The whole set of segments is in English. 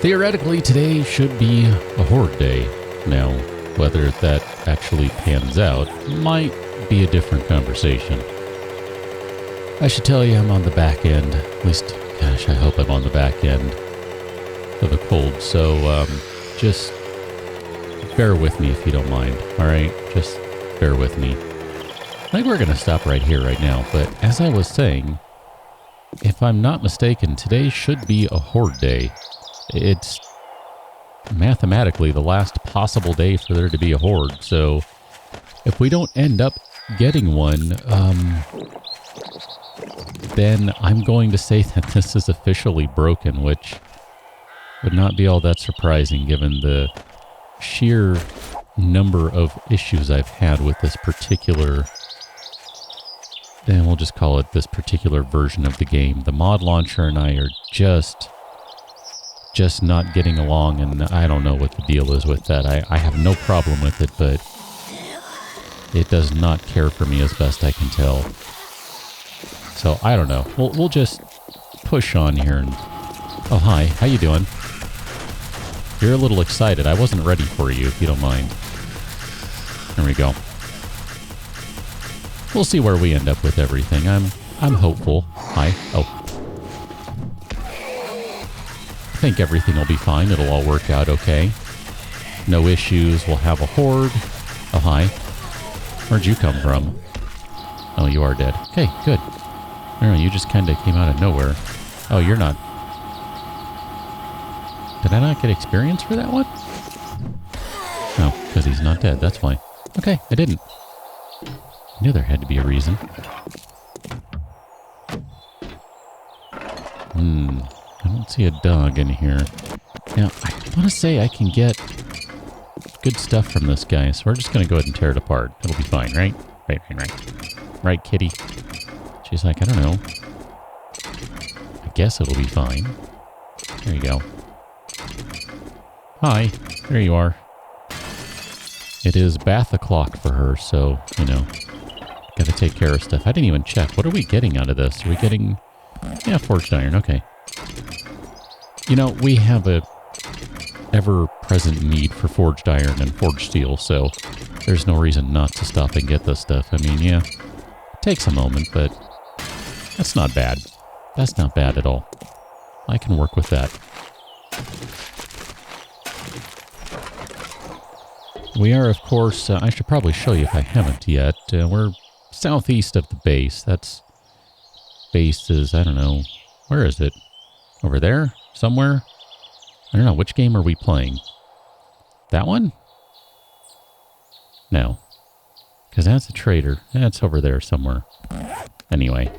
Theoretically, today should be a Horde day. Now, whether that actually pans out might be a different conversation. I should tell you I'm on the back end. At least, gosh, I hope I'm on the back end of a cold. So, just bear with me if you don't mind. Alright? Just bear with me. I think we're going to stop right here right now. But as I was saying, if I'm not mistaken, today should be a Horde day. It's mathematically the last possible day for there to be a Horde. So if we don't end up getting one, then I'm going to say that this is officially broken, which would not be all that surprising given the sheer number of issues I've had with this particular, and we'll just call it this particular version of the game. The mod launcher and I are just not getting along, and I don't know what the deal is with that. I have no problem with it, but it does not care for me as best I can tell. So, I don't know. We'll just push on here and... Oh, hi. How you doing? You're a little excited. I wasn't ready for you, if you don't mind. There we go. We'll see where we end up with everything. I'm hopeful. Hi. Oh. I think everything will be fine. It'll all work out okay. No issues. We'll have a Horde. Oh, hi. Where'd you come from? Oh, you are dead. Okay, good. I don't know, you just kind of came out of nowhere. Oh, you're not... Did I not get experience for that one? No, because he's not dead. That's fine. Okay, I didn't. I knew there had to be a reason. I don't see a dog in here. Now, I want to say I can get good stuff from this guy, so we're just going to go ahead and tear it apart. It'll be fine, right? Right. Right, kitty? She's like, I don't know. I guess it'll be fine. There you go. Hi. There you are. It is bath o'clock for her, so, you know, gotta take care of stuff. I didn't even check. What are we getting out of this? Are we getting... Yeah, forged iron. Okay. You know, we have a ever-present need for forged iron and forged steel, so there's no reason not to stop and get this stuff. I mean, yeah, it takes a moment, but that's not bad. That's not bad at all. I can work with that. We are, of course, I should probably show you if I haven't yet. We're southeast of the base. That's... Base is, I don't know, where is it? Over there? Somewhere? I don't know, which game are we playing? That one? No. Because that's a trader. That's over there somewhere. Anyway.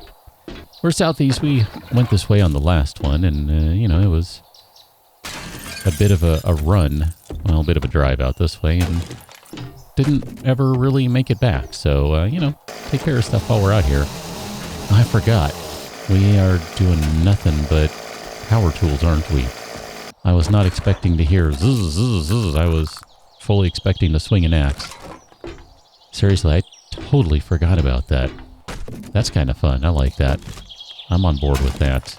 We're southeast. We went this way on the last one, and, you know, it was a bit of a run. Well, a bit of a drive out this way, and didn't ever really make it back. So, you know, take care of stuff while we're out here. I forgot. We are doing nothing but power tools, aren't we? I was not expecting to hear zzz, zzz, zzz. I was fully expecting to swing an axe. Seriously, I totally forgot about that. That's kind of fun. I like that. I'm on board with that.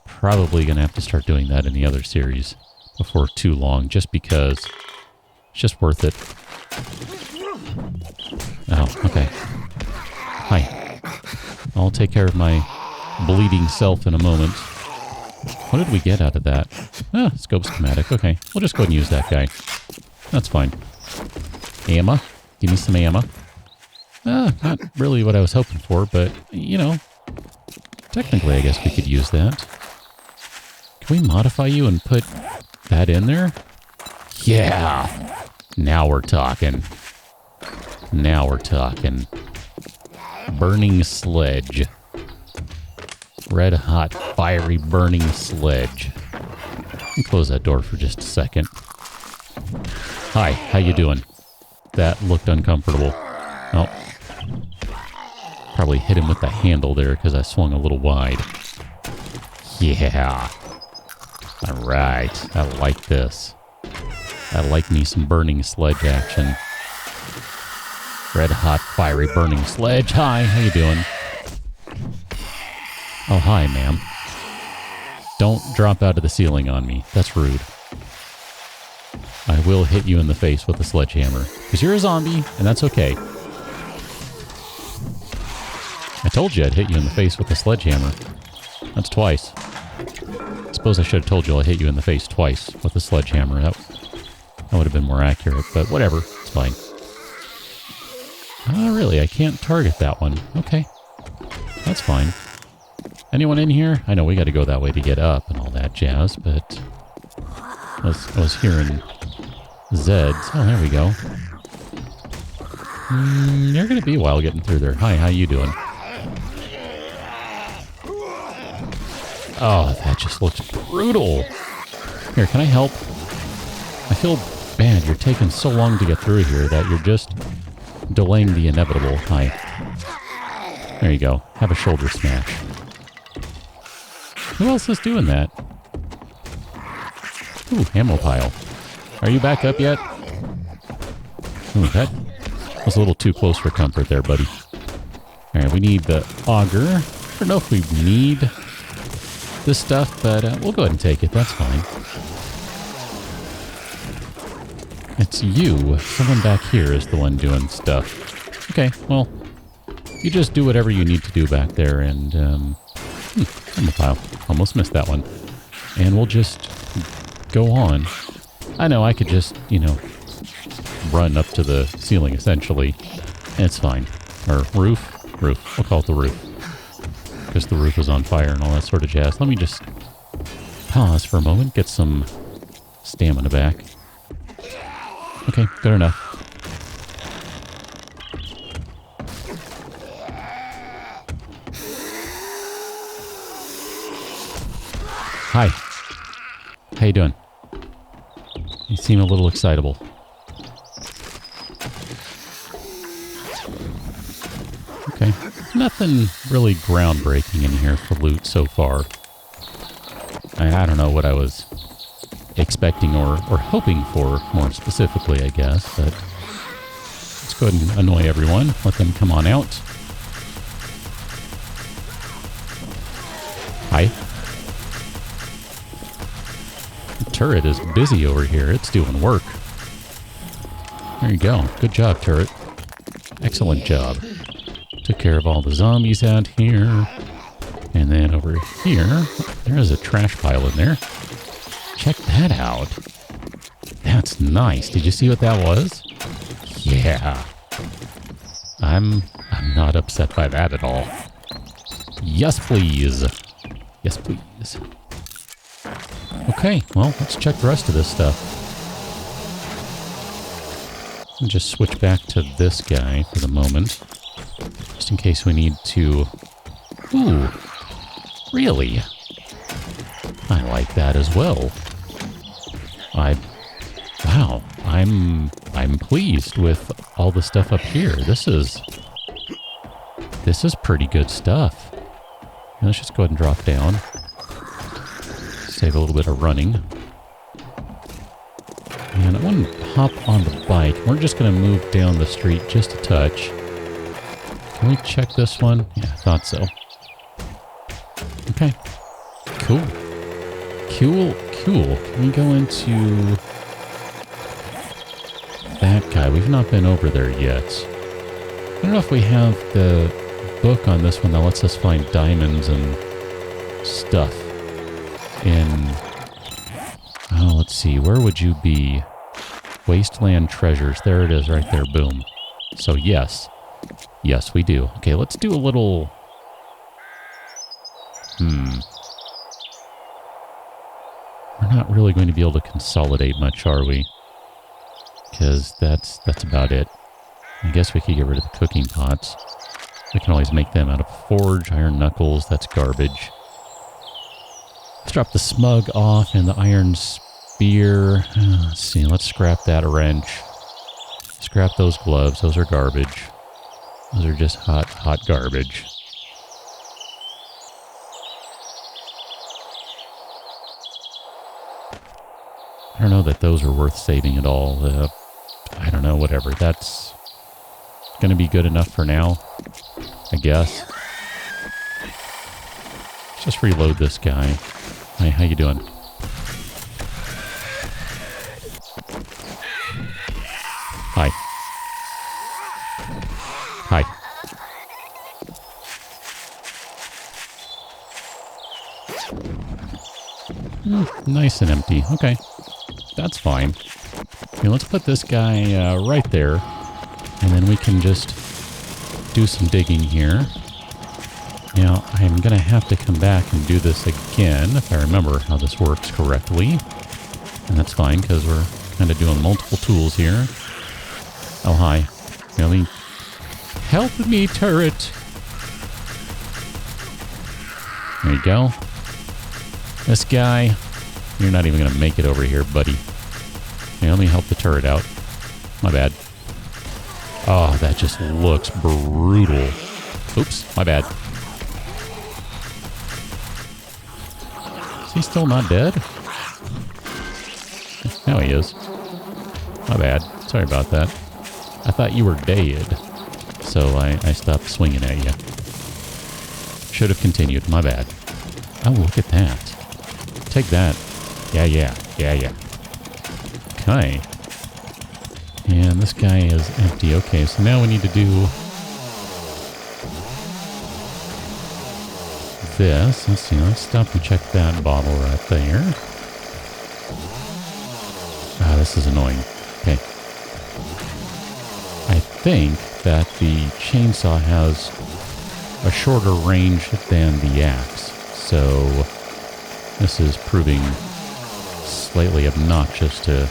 Probably going to have to start doing that in the other series before too long, just because it's just worth it. Oh, okay. Hi. I'll take care of my bleeding self in a moment. What did we get out of that? Ah, scope schematic. Okay, we'll just go ahead and use that guy. That's fine. Ammo? Give me some ammo. Not really what I was hoping for, but, you know, technically I guess we could use that. Can we modify you and put that in there? Yeah! Now we're talking. Now we're talking. Burning sledge. Red hot, fiery, burning sledge. Let me close that door for just a second. Hi, how you doing? That looked uncomfortable. Oh. Probably hit him with the handle there because I swung a little wide. Yeah. Alright, I like this. I like me some burning sledge action. Red hot, fiery, burning sledge. Hi, how you doing? Oh, hi, ma'am. Don't drop out of the ceiling on me. That's rude. I will hit you in the face with a sledgehammer. Because you're a zombie, and that's okay. I told you I'd hit you in the face with a sledgehammer. That's twice. I suppose I should have told you I'd hit you in the face twice with a sledgehammer. That would have been more accurate, but whatever. It's fine. Oh, really? I can't target that one. Okay. That's fine. Anyone in here? I know we got to go that way to get up and all that jazz, but I was hearing Zeds. Oh, there we go. You're going to be a while getting through there. Hi, how you doing? Oh, that just looks brutal. Here, can I help? I feel bad. You're taking so long to get through here that you're just delaying the inevitable. Hi. There you go. Have a shoulder smash. Who else is doing that? Ooh, ammo pile. Are you back up yet? Ooh, that was a little too close for comfort there, buddy. Alright, we need the auger. I don't know if we need this stuff, but we'll go ahead and take it. That's fine. It's you. Someone back here is the one doing stuff. Okay, well, you just do whatever you need to do back there, and, ammo pile. Almost missed that one. And we'll just go on. I know, I could just, you know, run up to the ceiling, essentially. It's fine. Or roof? Roof. We'll call it the roof. Because the roof is on fire and all that sort of jazz. Let me just pause for a moment, get some stamina back. Okay, good enough. Hi. How you doing? You seem a little excitable. Okay. Nothing really groundbreaking in here for loot so far. I don't know what I was expecting or hoping for more specifically, I guess, but let's go ahead and annoy everyone. Let them come on out. Hi. The turret is busy over here. It's doing work. There you go. Good job, turret. Excellent job. Took care of all the zombies out here. And then over here, there is a trash pile in there. Check that out. That's nice. Did you see what that was? Yeah. I'm not upset by that at all. Yes, please. Yes, please. Okay, well, let's check the rest of this stuff. I'll just switch back to this guy for the moment. Just in case we need to... Ooh, really? I like that as well. Wow, I'm pleased with all the stuff up here. This is pretty good stuff. Let's just go ahead and drop down. Save a little bit of running. And I want to hop on the bike. We're just going to move down the street just a touch. Can we check this one? Yeah, I thought so. Okay. Cool. Cool. Can we go into that guy? We've not been over there yet. I don't know if we have the book on this one that lets us find diamonds and stuff in... Oh, let's see. Where would you be? Wasteland treasures. There it is right there. Boom. So yes. Yes, we do. Okay, let's do a little... We're not really going to be able to consolidate much, are we? Because that's about it. I guess we could get rid of the cooking pots. We can always make them out of forge, iron knuckles. That's garbage. Let's drop the smug off and the iron spear. Let's see. Let's scrap that wrench. Scrap those gloves. Those are garbage. Those are just hot garbage. I don't know that those are worth saving at all. I don't know, whatever. That's going to be good enough for now, I guess. Let's just reload this guy. Hi, how you doing? Hi. Hi. Nice and empty. Okay. That's fine. Okay, let's put this guy right there. And then we can just do some digging here. Now, I'm going to have to come back and do this again, if I remember how this works correctly. And that's fine, because we're kind of doing multiple tools here. Oh, hi. Really? Help me, turret! There you go. This guy, you're not even going to make it over here, buddy. Okay, let me help the turret out. My bad. Oh, that just looks brutal. Oops, my bad. Is he still not dead? Now he is. My bad. Sorry about that. I thought you were dead. So I stopped swinging at you. Should have continued. My bad. Oh, look at that. Take that. Yeah. Okay. And this guy is empty. Okay, so now we need to do this. Let's see. Let's stop and check that bottle right there. Ah, this is annoying. Okay. I think that the chainsaw has a shorter range than the axe. So this is proving slightly obnoxious to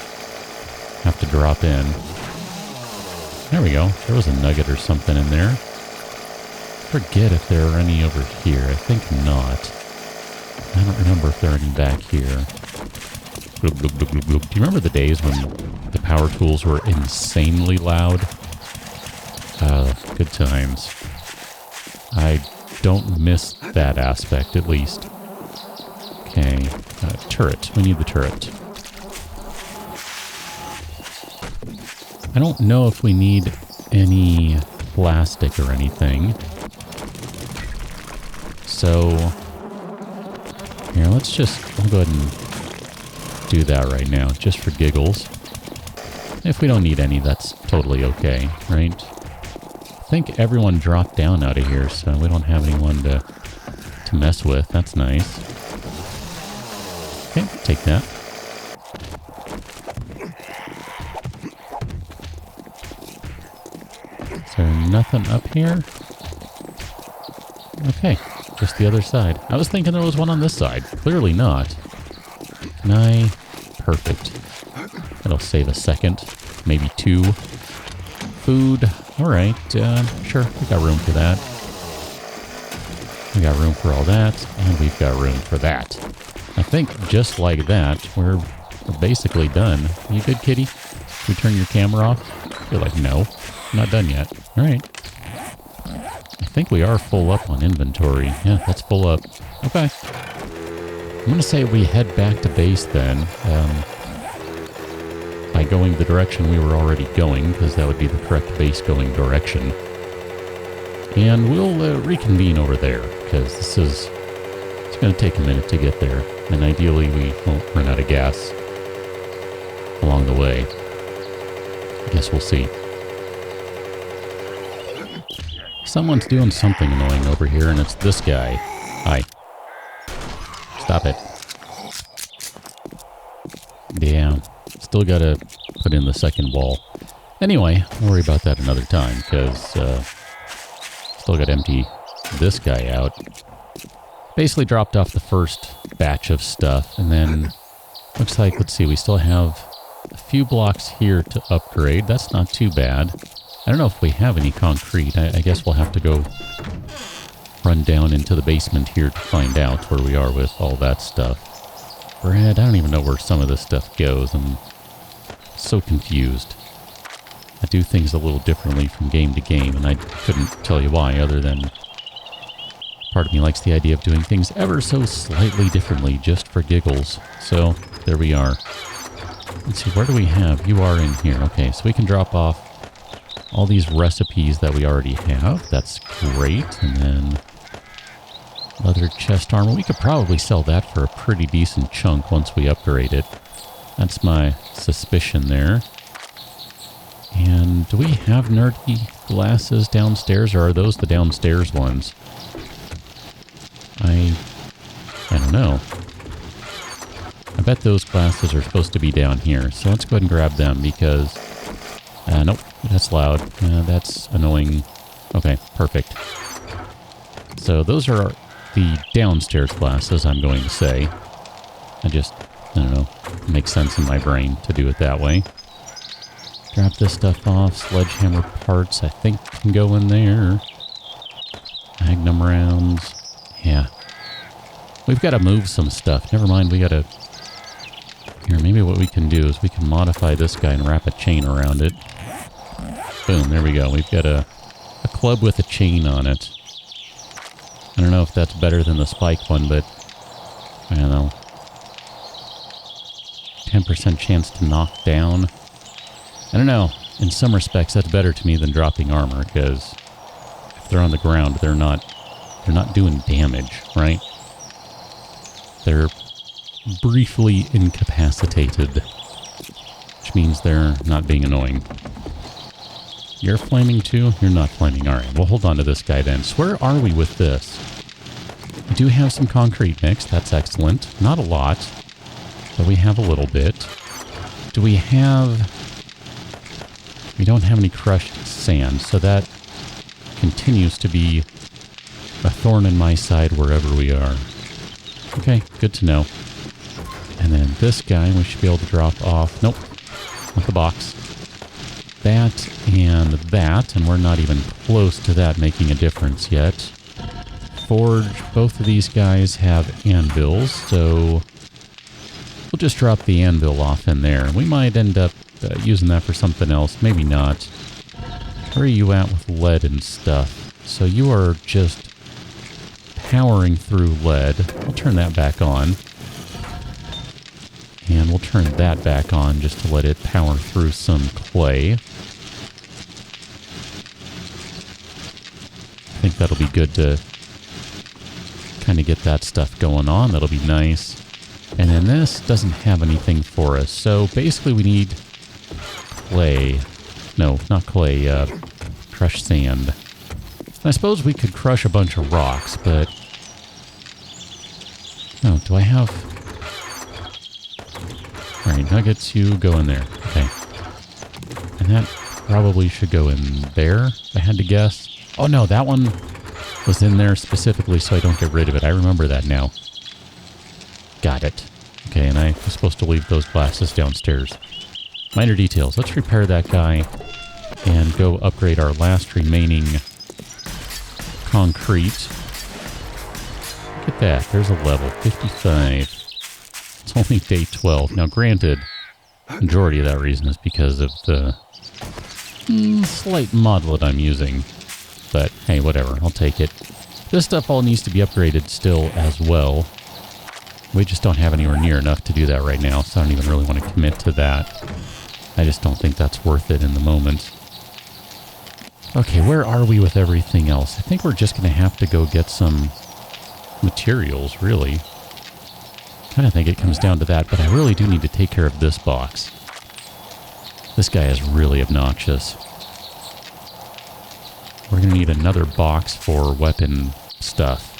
have to drop in. There we go. There was a nugget or something in there. Forget if there are any over here. I think not. I don't remember if there are any back here. Do you remember the days when the power tools were insanely loud? Good times. I don't miss that aspect, at least. Okay. Turret. We need the turret. I don't know if we need any plastic or anything. So, here, we'll go ahead and do that right now, just for giggles. If we don't need any, that's totally okay, right? I think everyone dropped down out of here, so we don't have anyone to mess with. That's nice. Okay, take that. Is there nothing up here? Okay, just the other side. I was thinking there was one on this side. Clearly not. Perfect. That'll save a second, maybe two. Food. Alright, sure, we got room for that. We got room for all that, and we've got room for that. I think just like that, we're basically done. You good, kitty? Should we turn your camera off? You're like, no, I'm not done yet. Alright. I think we are full up on inventory. Yeah, that's full up. Okay. I'm going to say we head back to base then. By going the direction we were already going, because that would be the correct base going direction. And we'll reconvene over there, because it's going to take a minute to get there. And ideally we won't run out of gas along the way. I guess we'll see. Someone's doing something annoying over here, and it's this guy. Hi. Stop it. Yeah. Still gotta put in the second wall. Anyway, we'll worry about that another time, because still gotta empty this guy out. Basically dropped off the first batch of stuff, and then looks like, let's see, we still have a few blocks here to upgrade. That's not too bad. I don't know if we have any concrete. I guess we'll have to go run down into the basement here to find out where we are with all that stuff. Bread, I don't even know where some of this stuff goes. I'm so confused. I do things a little differently from game to game, and I couldn't tell you why, other than part of me likes the idea of doing things ever so slightly differently, just for giggles. So, there we are. Let's see, where do we have? You are in here. Okay, so we can drop off all these recipes that we already have. That's great. And then Leather chest armor. We could probably sell that for a pretty decent chunk once we upgrade it. That's my suspicion there. And do we have nerdy glasses downstairs, or are those the downstairs ones? I don't know. I bet those glasses are supposed to be down here. So let's go ahead and grab them because... nope, that's loud. That's annoying. Okay, perfect. So those are the downstairs glasses, I'm going to say. I don't know. It makes sense in my brain to do it that way. Drop this stuff off. Sledgehammer parts, I think, can go in there. Magnum rounds. Yeah. We've got to move some stuff. Never mind, we got to... Here, maybe what we can do is we can modify this guy and wrap a chain around it. Boom, there we go. We've got a club with a chain on it. I don't know if that's better than the spike one, but... I don't know. 10% chance to knock down. I don't know. In some respects, that's better to me than dropping armor, because if they're on the ground, they're not doing damage, right? They're briefly incapacitated, which means they're not being annoying. You're flaming too? You're not flaming. All right, we'll hold on to this guy then. So where are we with this? We do have some concrete mix. That's excellent. Not a lot, but we have a little bit. Do we have... We don't have any crushed sand, so that continues to be a thorn in my side wherever we are. Okay, good to know. And then this guy, we should be able to drop off. Nope, not the box. That and that, and we're not even close to that making a difference yet. Forge, both of these guys have anvils, so we'll just drop the anvil off in there. We might end up using that for something else, maybe not. Where are you at with lead and stuff? So you are just powering through lead. We'll turn that back on. And we'll turn that back on just to let it power through some clay. I think that'll be good to kind of get that stuff going on. That'll be nice. And then this doesn't have anything for us. So basically we need clay. No, not clay. Crushed sand. I suppose we could crush a bunch of rocks, but... Oh, do I have... Alright, nuggets, you go in there. Okay. And that probably should go in there, if I had to guess. Oh no, that one was in there specifically so I don't get rid of it. I remember that now. Got it. Okay, and I was supposed to leave those glasses downstairs. Minor details. Let's repair that guy and go upgrade our last remaining concrete. Look at that. There's a level. 55. It's only day 12. Now, granted, majority of that reason is because of the slight modlet I'm using. But, hey, whatever. I'll take it. This stuff all needs to be upgraded still as well. We just don't have anywhere near enough to do that right now, so I don't even really want to commit to that. I just don't think that's worth it in the moment. Okay, where are we with everything else? I think we're just going to have to go get some materials, really. Kind of think it comes down to that, but I really do need to take care of this box. This guy is really obnoxious. We're going to need another box for weapon stuff.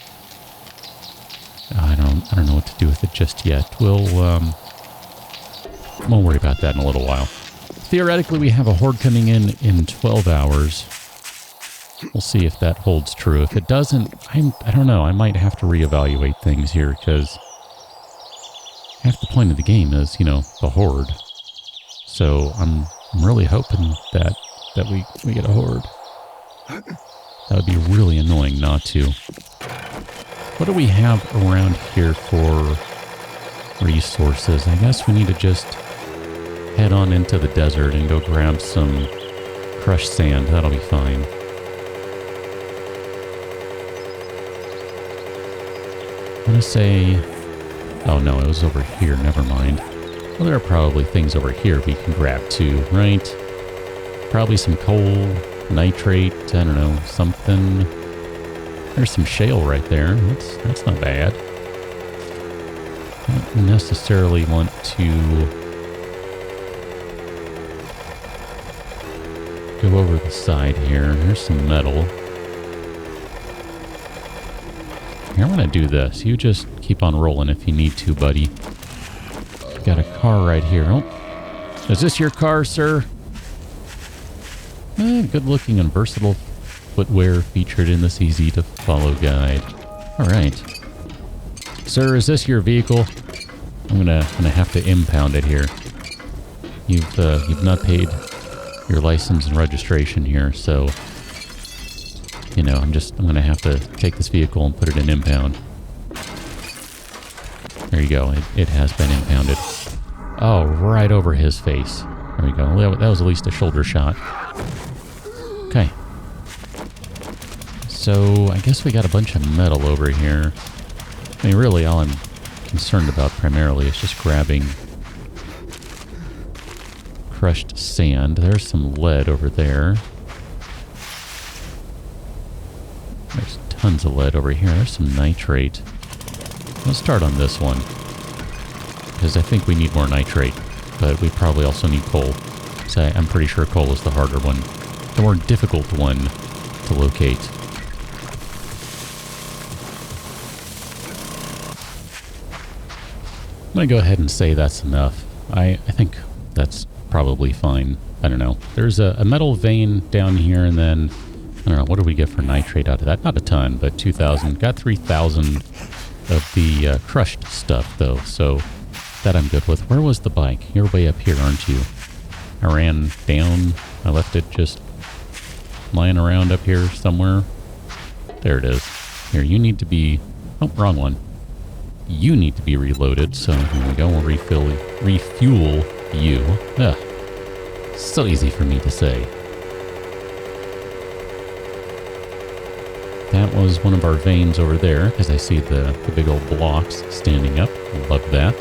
I don't know what to do with it just yet. We'll worry about that in a little while. Theoretically, we have a horde coming in 12 hours. We'll see if that holds true. If it doesn't, I don't know. I might have to reevaluate things here, because half the point of the game is, you know, the horde. So I'm really hoping that we get a horde. That would be really annoying not to. What do we have around here for resources? I guess we need to just head on into the desert and go grab some crushed sand. That'll be fine. I want to say... Oh no, it was over here. Never mind. Well, there are probably things over here we can grab too, right? Probably some coal, nitrate, I don't know, something. There's some shale right there. That's not bad. Don't necessarily want to go over the side here. There's some metal. Here, I'm going to do this. You just keep on rolling if you need to, buddy. Got a car right here. Oh, is this your car, sir? Good looking and versatile footwear featured in this easy-to-follow guide. All right. Sir, is this your vehicle? I'm gonna have to impound it here. You've not paid your license and registration here, so you know, I'm gonna have to take this vehicle and put it in impound. There you go. It has been impounded. Oh, right over his face. There we go. That was at least a shoulder shot. Okay. So, I guess we got a bunch of metal over here. I mean, really, all I'm concerned about primarily is just grabbing crushed sand. There's some lead over there. There's tons of lead over here. There's some nitrate. Let's start on this one, because I think we need more nitrate, but we probably also need coal. So I'm pretty sure coal is the harder one, the more difficult one to locate. I'm going to go ahead and say that's enough. I think that's probably fine. I don't know. There's a metal vein down here, and then, I don't know, what do we get for nitrate out of that? Not a ton, but 2,000. Got 3,000 of the crushed stuff, though, so that I'm good with. Where was the bike? You're way up here, aren't you? I ran down. I left it just lying around up here somewhere. There it is. Here, you need to be... Oh, wrong one. You need to be reloaded, so here we go. We'll refuel you. Ugh. So easy for me to say. That was one of our veins over there, because I see the big old blocks standing up. Love that.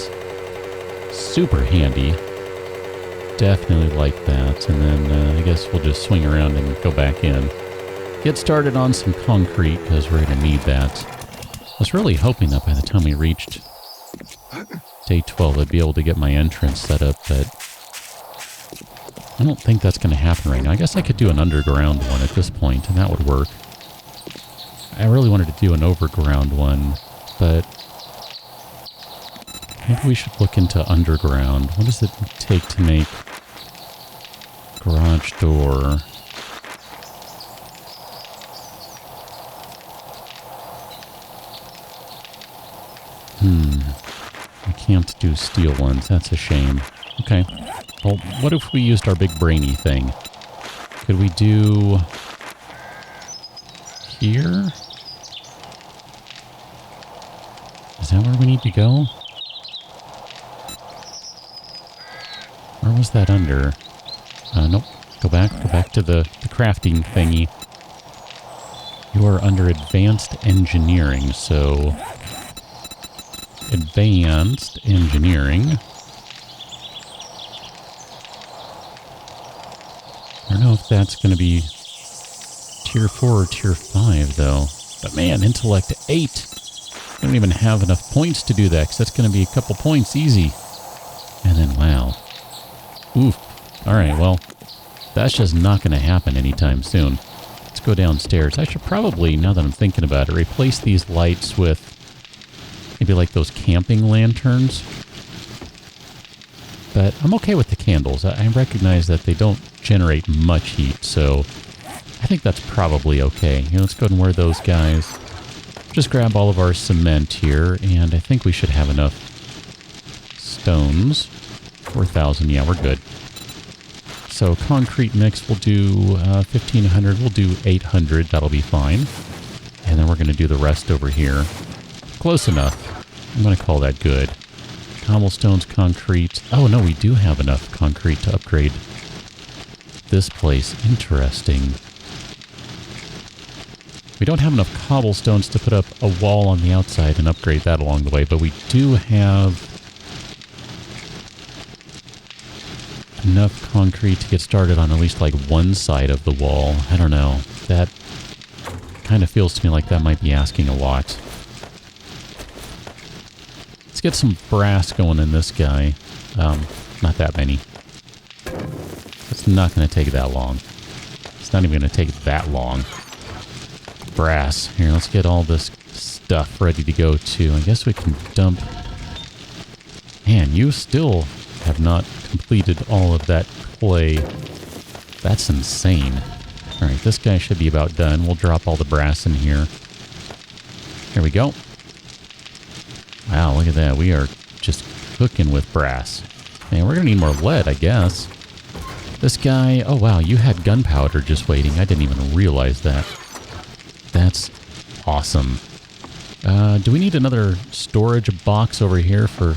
Super handy. Definitely like that. And then I guess we'll just swing around and go back in. Get started on some concrete, because we're going to need that. I was really hoping that by the time we reached day 12, I'd be able to get my entrance set up, but I don't think that's going to happen right now. I guess I could do an underground one at this point, and that would work. I really wanted to do an overground one, but maybe we should look into underground. What does it take to make garage door? I can't do steel ones. That's a shame. Okay. Well, what if we used our big brainy thing? Could we do here? Is that where we need to go? Where was that under? Nope. Go back to the crafting thingy. You are under advanced engineering, so... Advanced engineering. I don't know if that's going to be tier 4 or tier 5, though. But man, intellect 8. I don't even have enough points to do that, because that's going to be a couple points easy. And then, wow. Oof. Alright, well, that's just not going to happen anytime soon. Let's go downstairs. I should probably, now that I'm thinking about it, replace these lights with maybe like those camping lanterns. But I'm okay with the candles. I recognize that they don't generate much heat, so I think that's probably okay. Here, let's go ahead and wear those guys. Just grab all of our cement here, and I think we should have enough stones. 4,000, yeah, we're good. So concrete mix, we'll do 1,500, we'll do 800, that'll be fine. And then we're going to do the rest over here. Close enough. I'm going to call that good. Cobblestones, concrete. Oh, no, we do have enough concrete to upgrade this place. Interesting. We don't have enough cobblestones to put up a wall on the outside and upgrade that along the way, but we do have enough concrete to get started on at least like one side of the wall. I don't know. That kind of feels to me like that might be asking a lot. Let's get some brass going in this guy. Not that many. It's not going to take that long. It's not even going to take that long. Brass. Here, let's get all this stuff ready to go too. I guess we can dump... Man, you still have not completed all of that clay. That's insane. Alright, this guy should be about done. We'll drop all the brass in here. There we go. Wow, look at that. We are just cooking with brass. Man, we're going to need more lead, I guess. This guy... Oh, wow, you had gunpowder just waiting. I didn't even realize that. That's awesome. Do we need another storage box over here for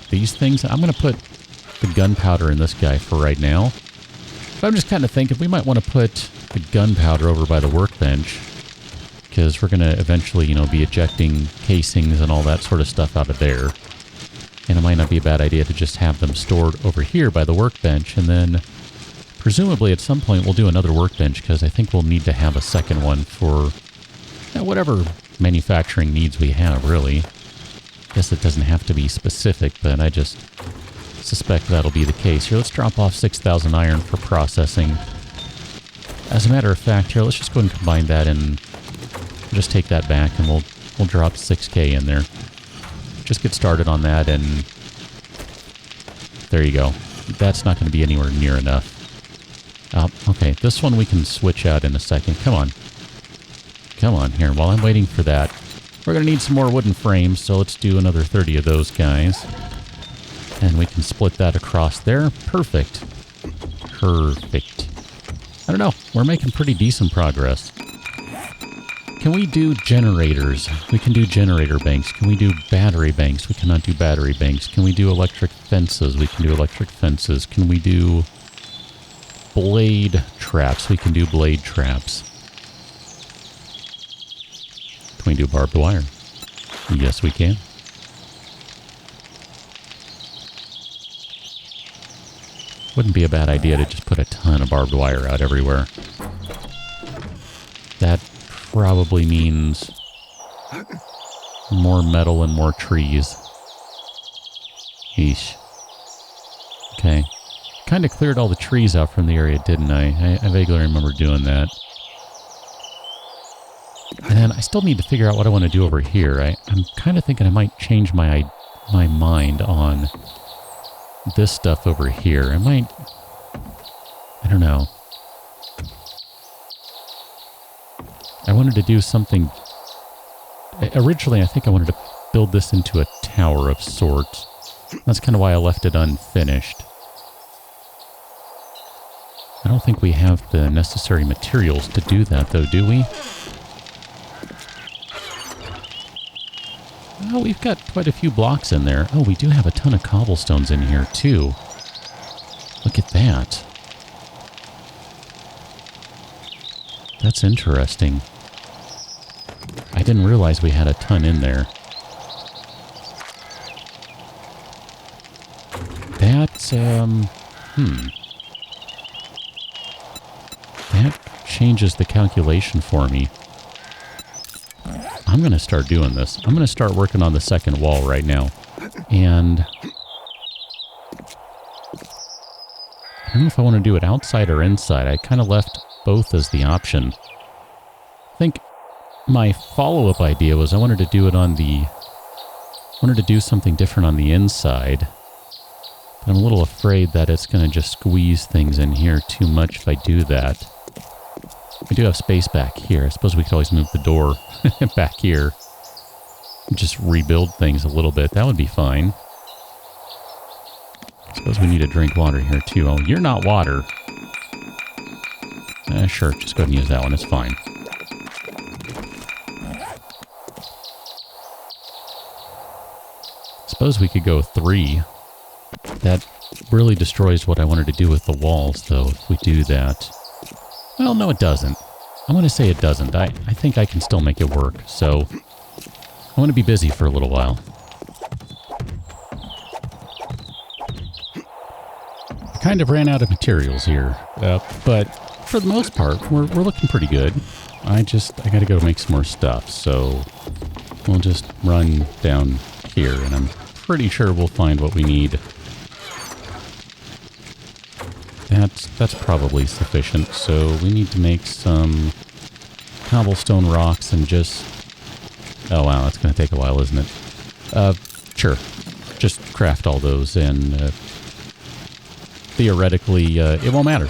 these things? I'm going to put the gunpowder in this guy for right now. But I'm just kind of thinking we might want to put the gunpowder over by the workbench, because we're going to eventually, you know, be ejecting casings and all that sort of stuff out of there. And it might not be a bad idea to just have them stored over here by the workbench, and then presumably at some point we'll do another workbench, because I think we'll need to have a second one for whatever manufacturing needs we have, really. Guess it doesn't have to be specific, but I just suspect that'll be the case. Here, let's drop off 6,000 iron for processing. As a matter of fact, here, let's just go ahead and combine that and just take that back, and we'll drop 6K in there. Just get started on that, and there you go. That's not going to be anywhere near enough. Okay, this one we can switch out in a second. Come on. Come on, here. While I'm waiting for that, we're going to need some more wooden frames, so let's do another 30 of those guys. And we can split that across there. Perfect. Perfect. I don't know. We're making pretty decent progress. Can we do generators? We can do generator banks. Can we do battery banks? We cannot do battery banks. Can we do electric fences? We can do electric fences. Can we do blade traps? We can do blade traps. Can we do barbed wire? Yes, we can. Wouldn't be a bad idea to just put a ton of barbed wire out everywhere. That probably means more metal and more trees. Yeesh. Okay. Kind of cleared all the trees out from the area, didn't I? I vaguely remember doing that. And then I still need to figure out what I want to do over here. I'm kind of thinking I might change my mind on this stuff over here. I don't know. I wanted to do something... Originally, I think I wanted to build this into a tower of sorts. That's kind of why I left it unfinished. I don't think we have the necessary materials to do that, though, do we? Oh, we've got quite a few blocks in there. Oh, we do have a ton of cobblestones in here, too. Look at that. That's interesting. I didn't realize we had a ton in there. That, That changes the calculation for me. I'm going to start doing this. I'm going to start working on the second wall right now. And I don't know if I want to do it outside or inside. I kind of left both as the option. I think my follow-up idea was I wanted to do it on the... wanted to do something different on the inside. But I'm a little afraid that it's going to just squeeze things in here too much if I do that. We do have space back here. I suppose we could always move the door back here. And just rebuild things a little bit. That would be fine. I suppose we need to drink water here too. Oh, you're not water. Sure, just go ahead and use that one. It's fine. Suppose we could go 3. That really destroys what I wanted to do with the walls, though, if we do that. Well, no, it doesn't. I'm going to say it doesn't. I think I can still make it work, so I want to be busy for a little while. Kind of ran out of materials here, but for the most part, we're looking pretty good. I gotta go make some more stuff, so we'll just run down here, and I'm pretty sure we'll find what we need. That's probably sufficient, so we need to make some cobblestone rocks and just... Oh wow, that's gonna take a while, isn't it? Sure. Just craft all those, and theoretically, it won't matter.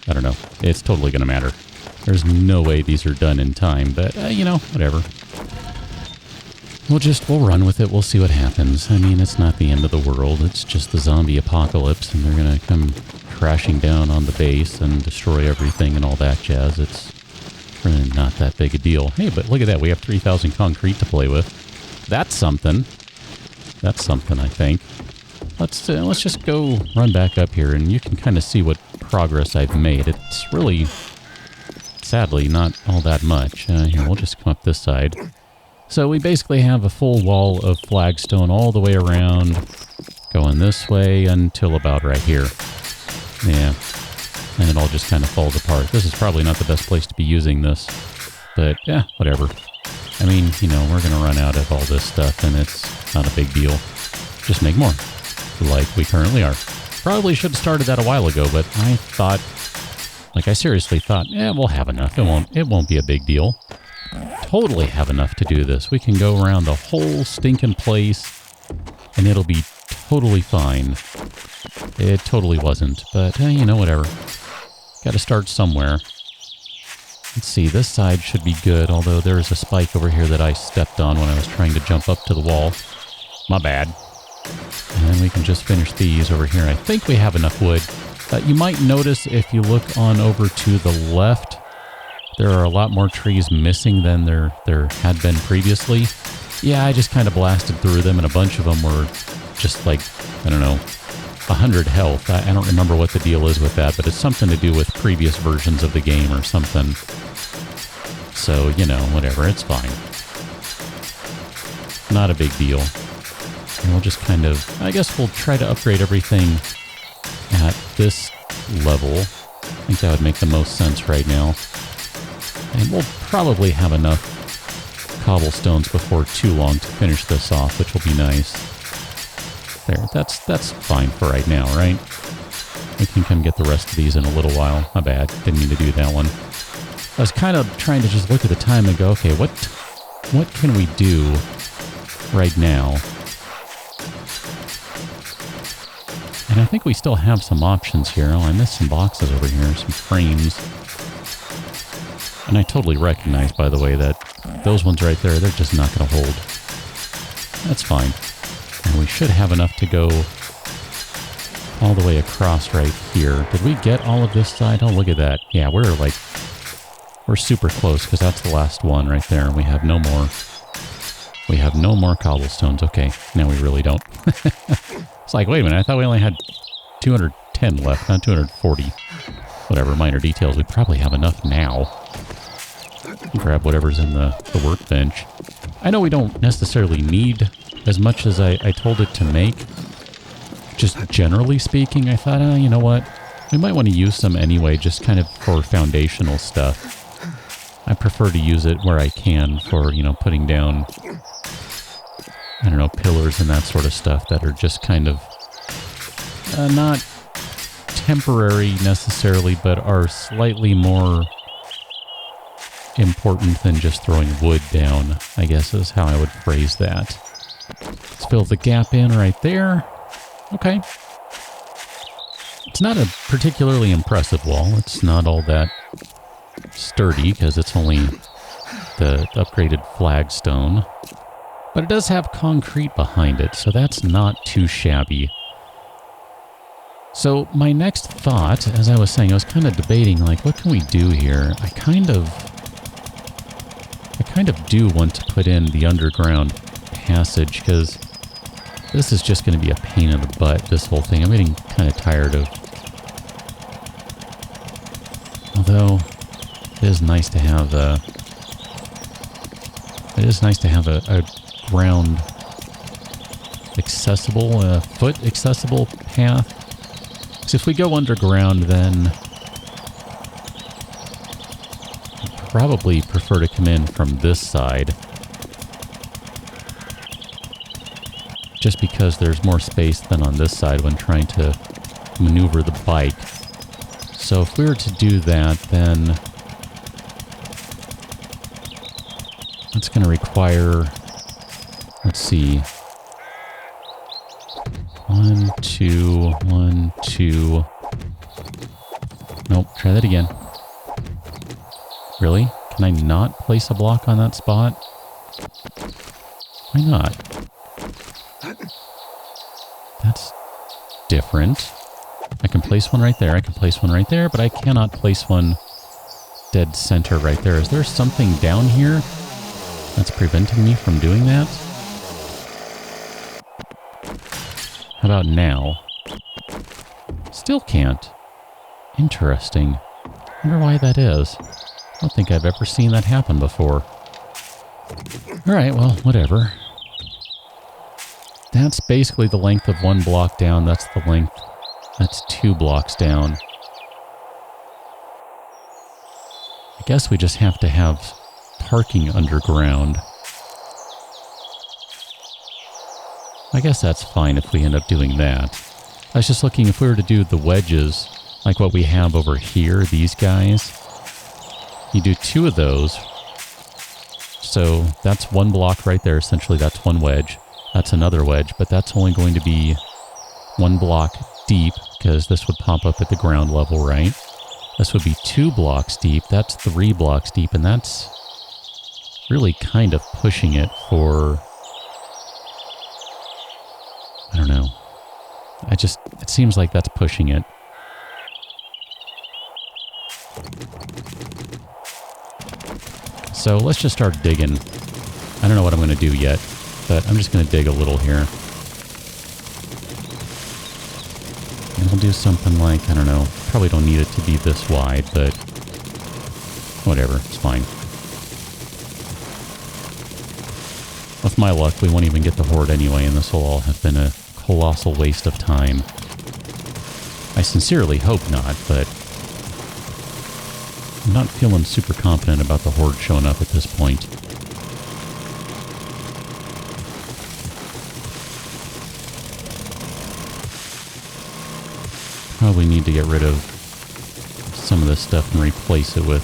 I don't know. It's totally gonna matter. There's no way these are done in time, but, you know, whatever. We'll run with it. We'll see what happens. I mean, it's not the end of the world. It's just the zombie apocalypse, and they're gonna come crashing down on the base and destroy everything and all that jazz. It's really not that big a deal. Hey, but look at that. We have 3,000 concrete to play with. That's something. That's something, I think. Let's just go run back up here, and you can kind of see what progress I've made. It's really, sadly, not all that much. Here, we'll just come up this side. So we basically have a full wall of flagstone all the way around, going this way until about right here. Yeah, and it all just kind of falls apart. This is probably not the best place to be using this, but yeah, whatever. I mean, you know, we're going to run out of all this stuff, and it's not a big deal. Just make more, like we currently are. Probably should have started that a while ago, but I thought, like I seriously thought, yeah, we'll have enough. It won't be a big deal. Totally have enough to do this. We can go around the whole stinking place, and it'll be totally fine. It totally wasn't, but, you know, whatever. Got to start somewhere. Let's see, this side should be good, although there's a spike over here that I stepped on when I was trying to jump up to the wall. My bad. And then we can just finish these over here. I think we have enough wood. You might notice if you look on over to the left, there are a lot more trees missing than there had been previously. Yeah, I just kind of blasted through them, and a bunch of them were just like, I don't know, 100 health. I don't remember what the deal is with that, but it's something to do with previous versions of the game or something. So, you know, whatever, it's fine. Not a big deal. And we'll just kind of, I guess we'll try to upgrade everything at this level. I think that would make the most sense right now. And we'll probably have enough cobblestones before too long to finish this off, which will be nice. There, that's fine for right now, right? We can come get the rest of these in a little while. My bad, didn't mean to do that one. I was kind of trying to just look at the time and go, okay, what can we do right now? And I think we still have some options here. Oh, I missed some boxes over here, some frames. And I totally recognize, by the way, that those ones right there, they're just not going to hold. That's fine. And we should have enough to go all the way across right here. Did we get all of this side? Oh, look at that. Yeah, we're super close, because that's the last one right there. We have no more. We have no more cobblestones. Okay, now we really don't. It's like, wait a minute, I thought we only had 210 left, not 240. Whatever, minor details. We probably have enough now. Grab whatever's in the workbench. I know we don't necessarily need as much as I told it to make. Just generally speaking, I thought, you know what? We might want to use some anyway, just kind of for foundational stuff. I prefer to use it where I can for, you know, putting down, I don't know, pillars and that sort of stuff that are just kind of not temporary necessarily, but are slightly more important than just throwing wood down, I guess is how I would phrase that. Let's fill the gap in right there. Okay. It's not a particularly impressive wall. It's not all that sturdy because it's only the upgraded flagstone. But it does have concrete behind it, so that's not too shabby. So my next thought, as I was saying, I was kind of debating, like, what can we do here? I kind of do want to put in the underground passage, because this is just going to be a pain in the butt, this whole thing. I'm getting kind of tired of... Although, it is nice to have a... It is nice to have a ground accessible, foot accessible path. Because if we go underground, then probably prefer to come in from this side. Just because there's more space than on this side when trying to maneuver the bike. So if we were to do that, then that's going to require, let's see, 1, 2, 1, 2. Nope, try that again. Really? Can I not place a block on that spot? Why not? That's different. I can place one right there, I can place one right there, but I cannot place one dead center right there. Is there something down here that's preventing me from doing that? How about now? Still can't. Interesting. Wonder why that is. I don't think I've ever seen that happen before. Alright, well, whatever. That's basically the length of one block down. That's the length. That's 2 blocks down. I guess we just have to have parking underground. I guess that's fine if we end up doing that. I was just looking, if we were to do the wedges, like what we have over here, these guys, you do 2 of those. So that's 1 block right there. Essentially, that's 1 wedge. That's another wedge, but that's only going to be 1 block deep, because this would pop up at the ground level, right? This would be 2 blocks deep. That's 3 blocks deep, and that's really kind of pushing it for... I don't know. It seems like that's pushing it. So let's just start digging. I don't know what I'm going to do yet, but I'm just going to dig a little here. And we'll do something like, I don't know, probably don't need it to be this wide, but whatever, it's fine. With my luck, we won't even get the Horde anyway, and this will all have been a colossal waste of time. I sincerely hope not, but I'm not feeling super confident about the Horde showing up at this point. Probably need to get rid of some of this stuff and replace it with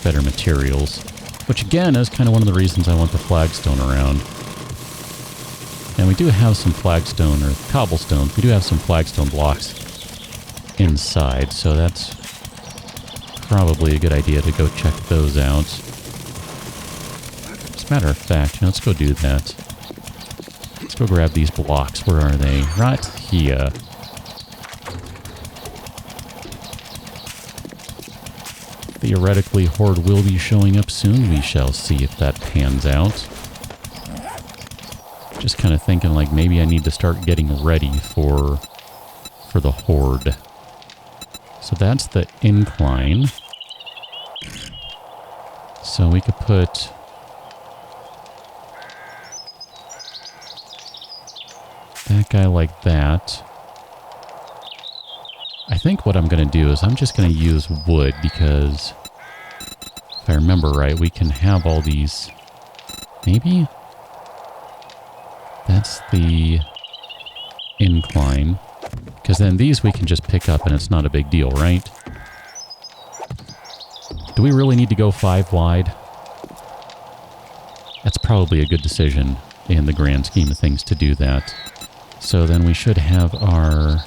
better materials. Which again is kind of one of the reasons I want the flagstone around. And we do have some flagstone, or cobblestones, we do have some flagstone blocks inside, so that's probably a good idea to go check those out. As a matter of fact, let's go do that. Let's go grab these blocks. Where are they? Right here. Theoretically, Horde will be showing up soon. We shall see if that pans out. Just kind of thinking like maybe I need to start getting ready for the Horde. So that's the incline. So we could put that guy like that. I think what I'm going to do is I'm just going to use wood because if I remember right, we can have all these. Maybe? That's the incline. Because then these we can just pick up and it's not a big deal, right? Do we really need to go 5 wide? That's probably a good decision in the grand scheme of things to do that. So then we should have our...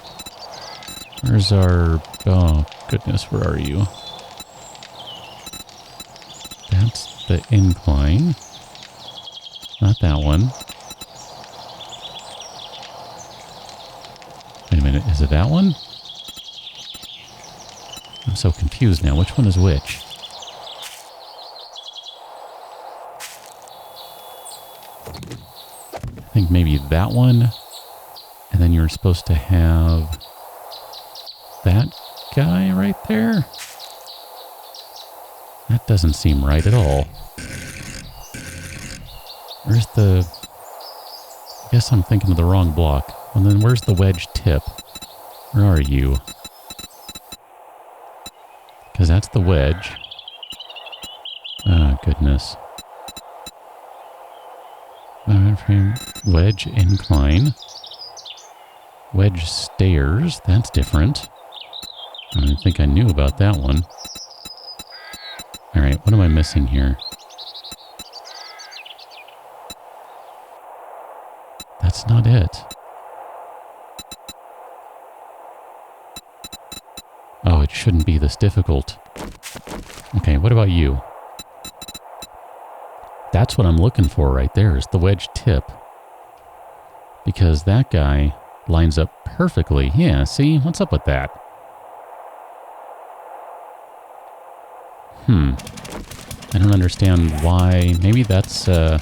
Where's our... Oh, goodness, where are you? That's the incline. Not that one. Wait a minute, is it that one? I'm so confused now. Which one is which? I think maybe that one. And then you're supposed to have that guy right there. That doesn't seem right at all. Where's the... I guess I'm thinking of the wrong block. And then where's the wedge tip? Where are you? Because that's the wedge. Oh, goodness. Frame, wedge incline. Wedge stairs. That's different. I don't think I knew about that one. Alright, what am I missing here? That's not it. Oh, it shouldn't be this difficult. Okay, what about you? That's what I'm looking for right there, is the wedge tip. Because that guy lines up perfectly. Yeah, see? What's up with that? I don't understand why. Maybe that's, Maybe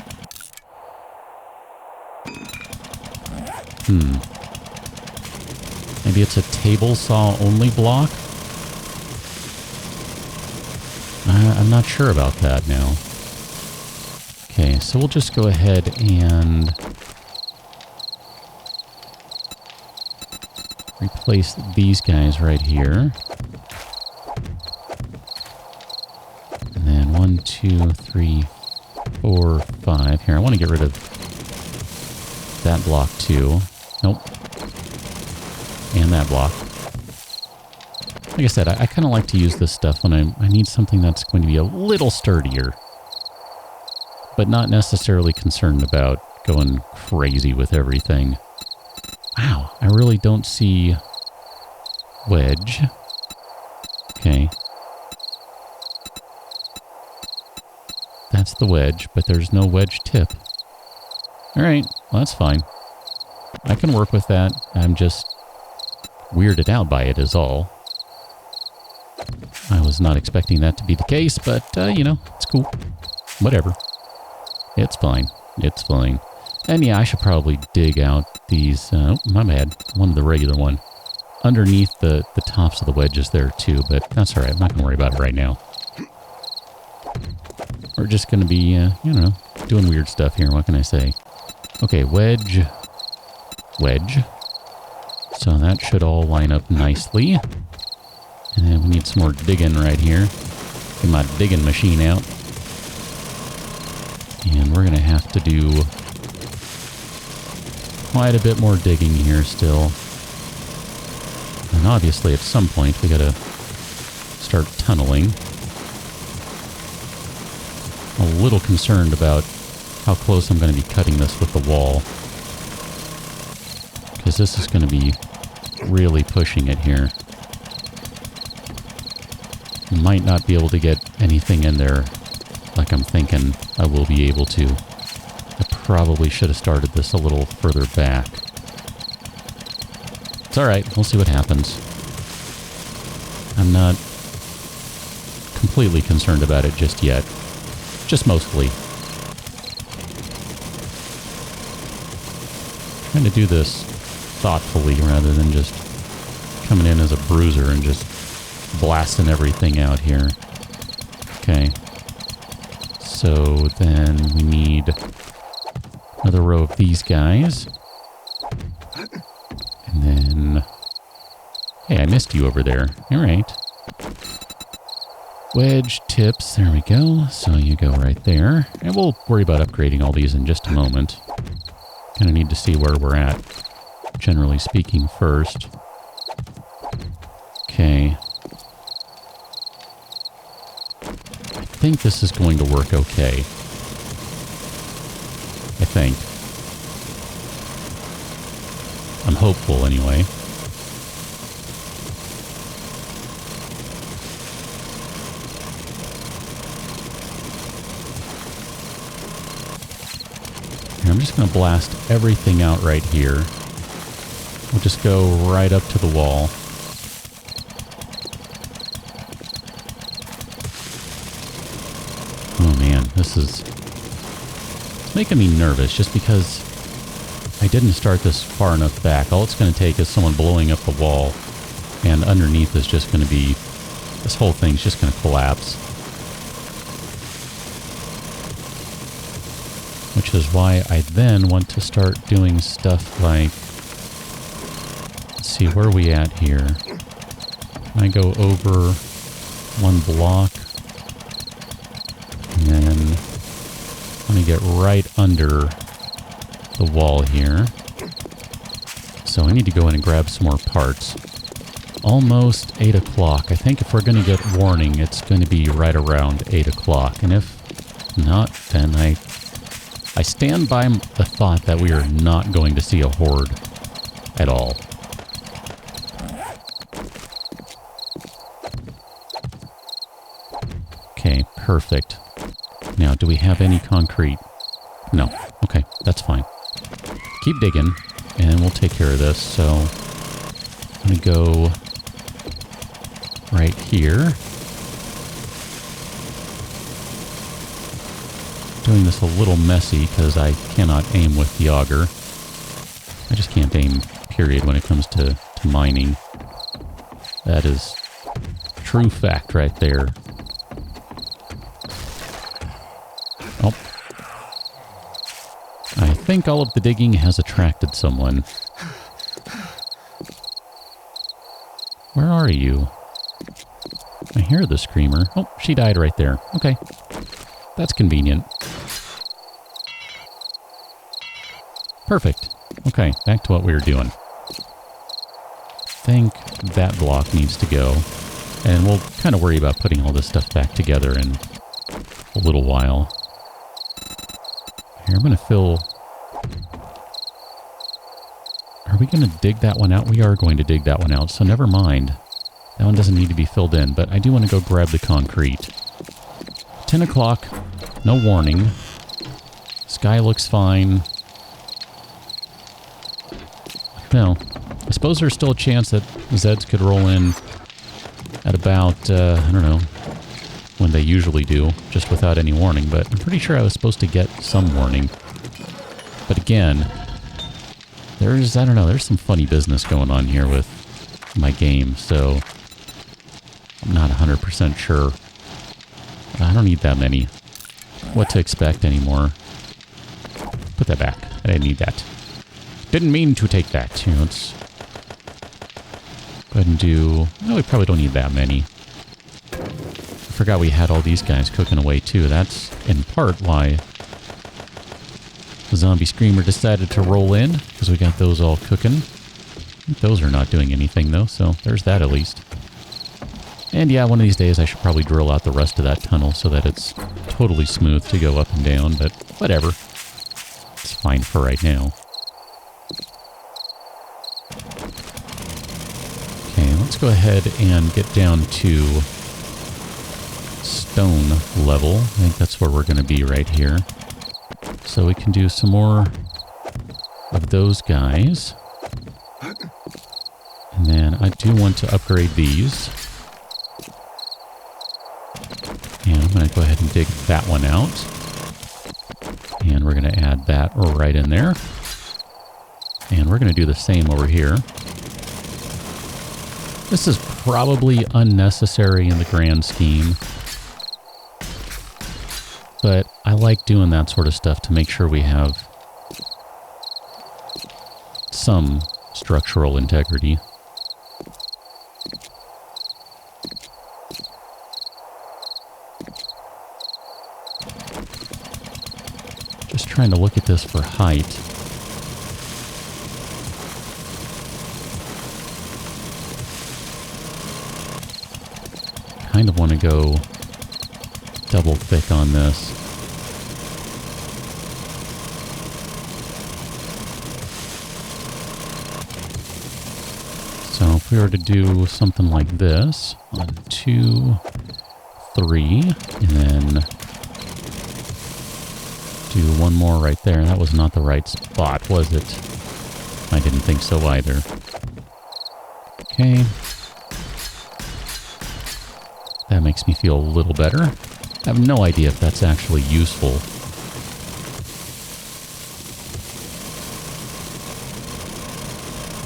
it's a table saw only block? I'm not sure about that now. Okay, so we'll just go ahead and replace these guys right here. And then 1, 2, 3, 4, 5. Here, I want to get rid of that block too. Nope. And that block. Like I said, I kind of like to use this stuff when I need something that's going to be a little sturdier. But not necessarily concerned about going crazy with everything. Wow, I really don't see wedge. Okay. That's the wedge, but there's no wedge tip. Alright, well that's fine. I can work with that. I'm just weirded out by it is all. I was not expecting that to be the case, but, you know, it's cool. Whatever. It's fine. It's fine. And yeah, I should probably dig out these, oh, my bad. One, the regular one. Underneath the tops of the wedges there too, but that's alright. I'm not going to worry about it right now. We're just going to be, you know, doing weird stuff here. What can I say? Okay, wedge. Wedge. So that should all line up nicely. And then we need some more digging right here. Get my digging machine out. And we're going to have to do quite a bit more digging here still. And obviously at some point we got to start tunneling. I'm a little concerned about how close I'm going to be cutting this with the wall. Because this is going to be really pushing it here. Might not be able to get anything in there like I'm thinking I will be able to. I probably should have started this a little further back. It's alright, we'll see what happens. I'm not completely concerned about it just yet. Just mostly. Trying to do this thoughtfully rather than just coming in as a bruiser and just blasting everything out here. Okay. So then we need another row of these guys. And then... Hey, I missed you over there. Alright. Wedge tips. There we go. So you go right there. And we'll worry about upgrading all these in just a moment. Kind of need to see where we're at, generally speaking, first. Okay. I think this is going to work okay. I think. I'm hopeful, anyway. I'm just going to blast everything out right here. We'll just go right up to the wall. Oh man, this is... It's making me nervous just because I didn't start this far enough back. All it's going to take is someone blowing up the wall, and underneath is just going to be... This whole thing's just going to collapse. Which is why I then want to start doing stuff like... Let's see, where are we at here? I go over one block. And to get right under the wall here. So I need to go in and grab some more parts. Almost 8 o'clock. I think if we're going to get warning, it's going to be right around 8 o'clock. And if not, then I stand by the thought that we are not going to see a horde at all. Okay, perfect. Now, do we have any concrete? No. Okay, that's fine. Keep digging, and we'll take care of this. So, I'm going to go right here. Doing this a little messy because I cannot aim with the auger. I just can't aim, period, when it comes to mining. That is true fact right there. Oh. I think all of the digging has attracted someone. Where are you? I hear the screamer. Oh, she died right there. Okay. That's convenient. Perfect. Okay, back to what we were doing. I think that block needs to go. And we'll kind of worry about putting all this stuff back together in a little while. Here, I'm going to fill... Are we going to dig that one out? We are going to dig that one out, so never mind. That one doesn't need to be filled in, but I do want to go grab the concrete. 10 o'clock, no warning. Sky looks fine. No, I suppose there's still a chance that Zeds could roll in at about, I don't know, when they usually do, just without any warning, but I'm pretty sure I was supposed to get some warning. But again, there's, I don't know, there's some funny business going on here with my game, so I'm not 100% sure. I don't need that many. What to expect anymore. Put that back. I didn't need that. Didn't mean to take that. Here, let's go ahead and do... No, we probably don't need that many. I forgot we had all these guys cooking away too. That's in part why the zombie screamer decided to roll in, because we got those all cooking. Those are not doing anything though, so there's that at least. And yeah, one of these days I should probably drill out the rest of that tunnel so that it's totally smooth to go up and down, but whatever. It's fine for right now. Okay, let's go ahead and get down to stone level. I think that's where we're going to be right here. So we can do some more of those guys. And then I do want to upgrade these. And I'm going to go ahead and dig that one out. And we're going to add that right in there. And we're going to do the same over here. This is probably unnecessary in the grand scheme. But I like doing that sort of stuff to make sure we have some structural integrity. Just trying to look at this for height. Kind of want to go double thick on this. So if we were to do something like this, 1, 2, 3, and then do one more right there. That was not the right spot, was it? I didn't think so either. Okay. That makes me feel a little better. I have no idea if that's actually useful.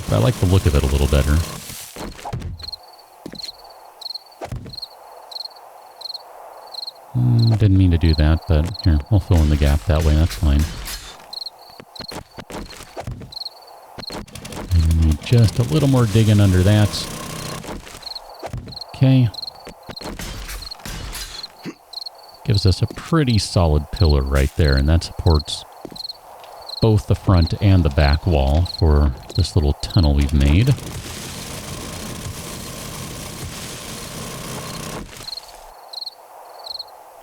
But I like the look of it a little better. Didn't mean to do that, but here, we'll fill in the gap that way, that's fine. And we need just a little more digging under that. Okay. Gives us a pretty solid pillar right there, and that supports both the front and the back wall for this little tunnel we've made. Am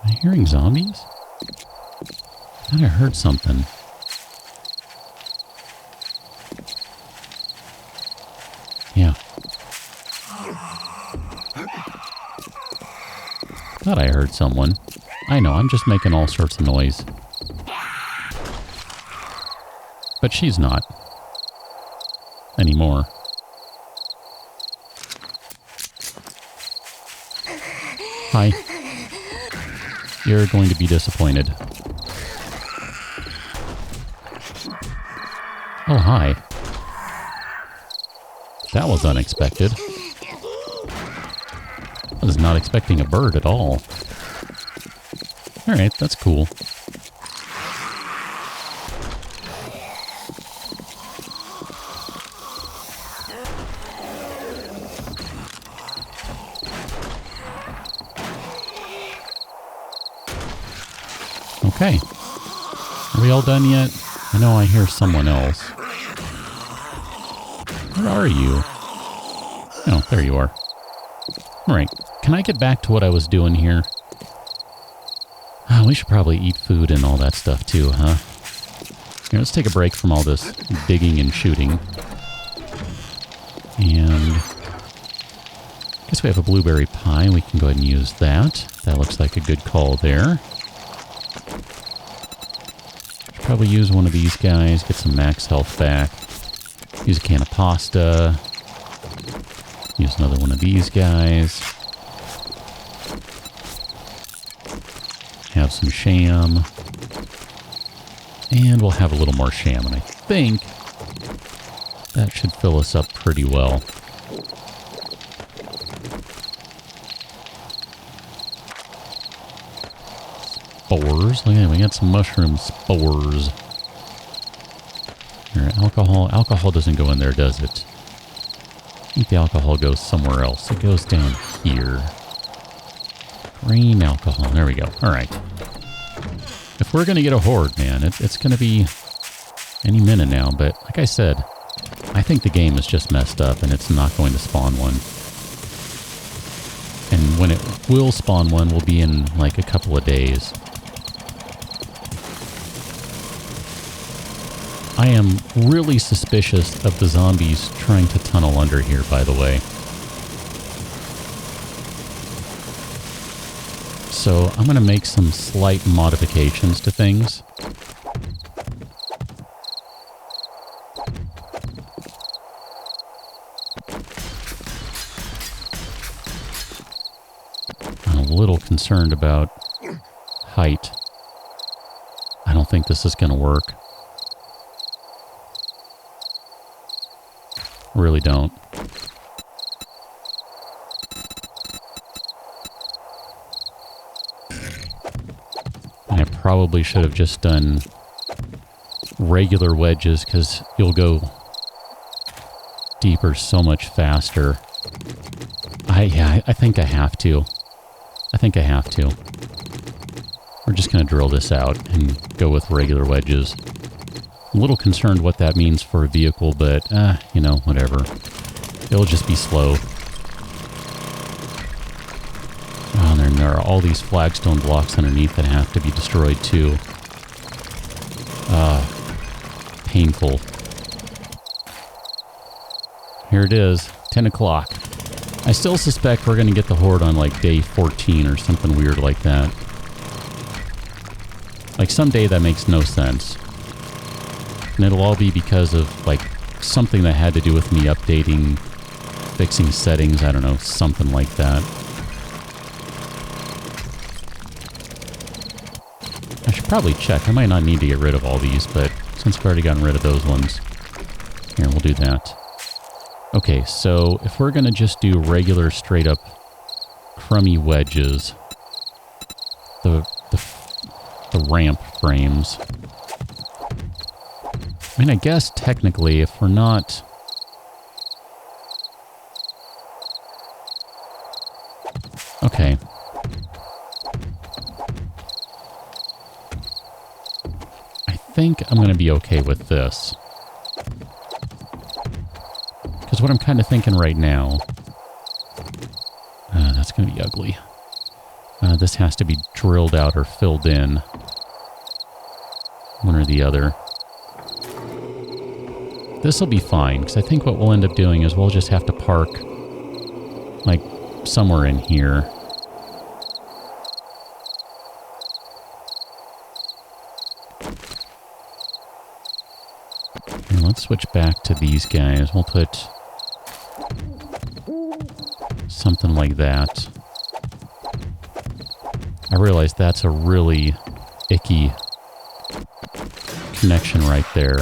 I hearing zombies? I thought I heard something. Yeah. Thought I heard someone. I know, I'm just making all sorts of noise. But she's not. Anymore. Hi. You're going to be disappointed. Oh, hi. That was unexpected. I was not expecting a bird at all. Alright, that's cool. Okay. Are we all done yet? I know I hear someone else. Where are you? Oh, there you are. Alright, can I get back to what I was doing here? We should probably eat food and all that stuff too, huh? Here, let's take a break from all this digging and shooting. And I guess we have a blueberry pie. We can go ahead and use that. That looks like a good call there. Should probably use one of these guys, get some max health back. Use a can of pasta. Use another one of these guys. Have some sham. And we'll have a little more sham, and I think that should fill us up pretty well. Spores. Look at that, we got some mushroom spores. Here, alcohol. Alcohol doesn't go in there, does it? I think the alcohol goes somewhere else. It goes down here. Green alcohol. There we go. Alright. If we're going to get a horde, man, it's going to be any minute now. But like I said, I think the game is just messed up and it's not going to spawn one. And when it will spawn one will be in like a couple of days. I am really suspicious of the zombies trying to tunnel under here, by the way. So I'm going to make some slight modifications to things. I'm a little concerned about height. I don't think this is going to work. Really don't. I probably should have just done regular wedges because you'll go deeper so much faster. I think I have to. I think I have to. We're just going to drill this out and go with regular wedges. I'm a little concerned what that means for a vehicle, but, you know, whatever. It'll just be slow. Oh, and there are all these flagstone blocks underneath that have to be destroyed, too. Painful. Here it is, 10 o'clock. I still suspect we're going to get the horde on, like, day 14 or something weird like that. Like, some day that makes no sense. And it'll all be because of, like, something that had to do with me updating, fixing settings, I don't know, something like that. I should probably check. I might not need to get rid of all these, but since I've already gotten rid of those ones, here, we'll do that. Okay, so if we're going to just do regular, straight-up, crummy wedges, the ramp frames... I mean, I guess technically, if we're not... Okay. think I'm going to be okay with this. Because what I'm kind of thinking right now... that's going to be ugly. This has to be drilled out or filled in. One or the other. This will be fine, because I think what we'll end up doing is we'll just have to park, like, somewhere in here. And let's switch back to these guys. We'll put something like that. I realize that's a really icky connection right there.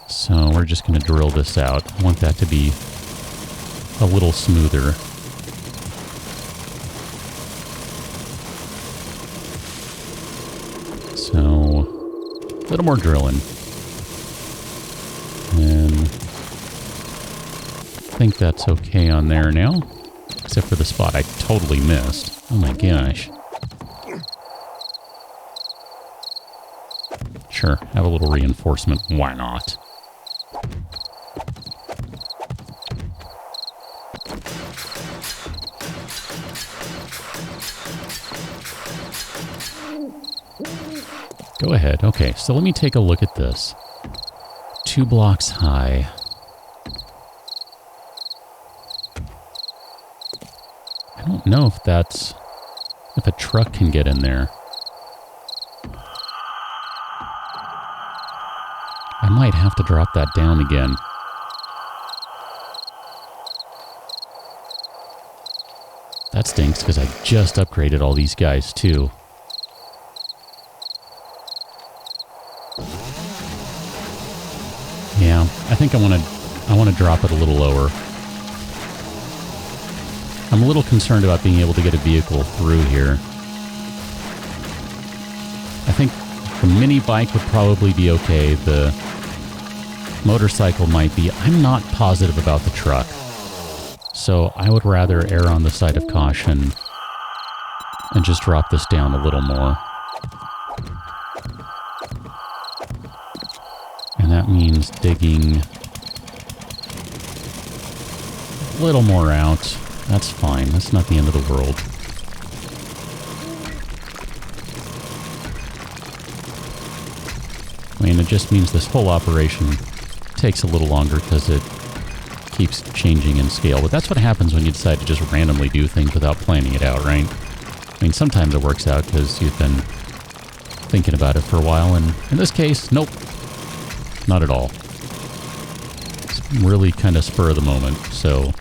So we're just going to drill this out. I want that to be a little smoother. So a little more drilling. And I think that's okay on there now. Except for the spot I totally missed. Oh my gosh. Sure, have a little reinforcement. Why not? Go ahead. Okay, so let me take a look at this. 2 blocks high. I don't know if that's... if a truck can get in there. I might have to drop that down again. That stinks, because I just upgraded all these guys, too. Yeah, I think I want to drop it a little lower. I'm a little concerned about being able to get a vehicle through here. I think the mini bike would probably be okay. The motorcycle might be. I'm not positive about the truck. So I would rather err on the side of caution and just drop this down a little more. And that means digging a little more out. That's fine. That's not the end of the world. I mean, it just means this whole operation takes a little longer because it keeps changing in scale. But that's what happens when you decide to just randomly do things without planning it out, right? I mean, sometimes it works out because you've been thinking about it for a while, and in this case, nope. Not at all. It's really kind of spur of the moment, so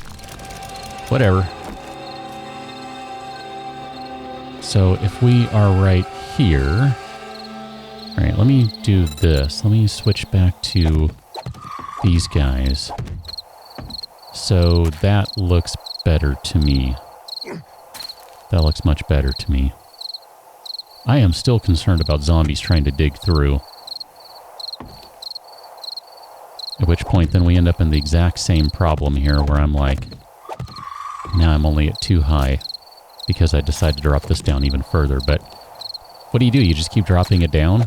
whatever. So if we are right here... Alright, let me do this. Let me switch back to these guys. So that looks better to me. That looks much better to me. I am still concerned about zombies trying to dig through. At which point then we end up in the exact same problem here where I'm like, now I'm only at too high because I decided to drop this down even further. But what do? You just keep dropping it down?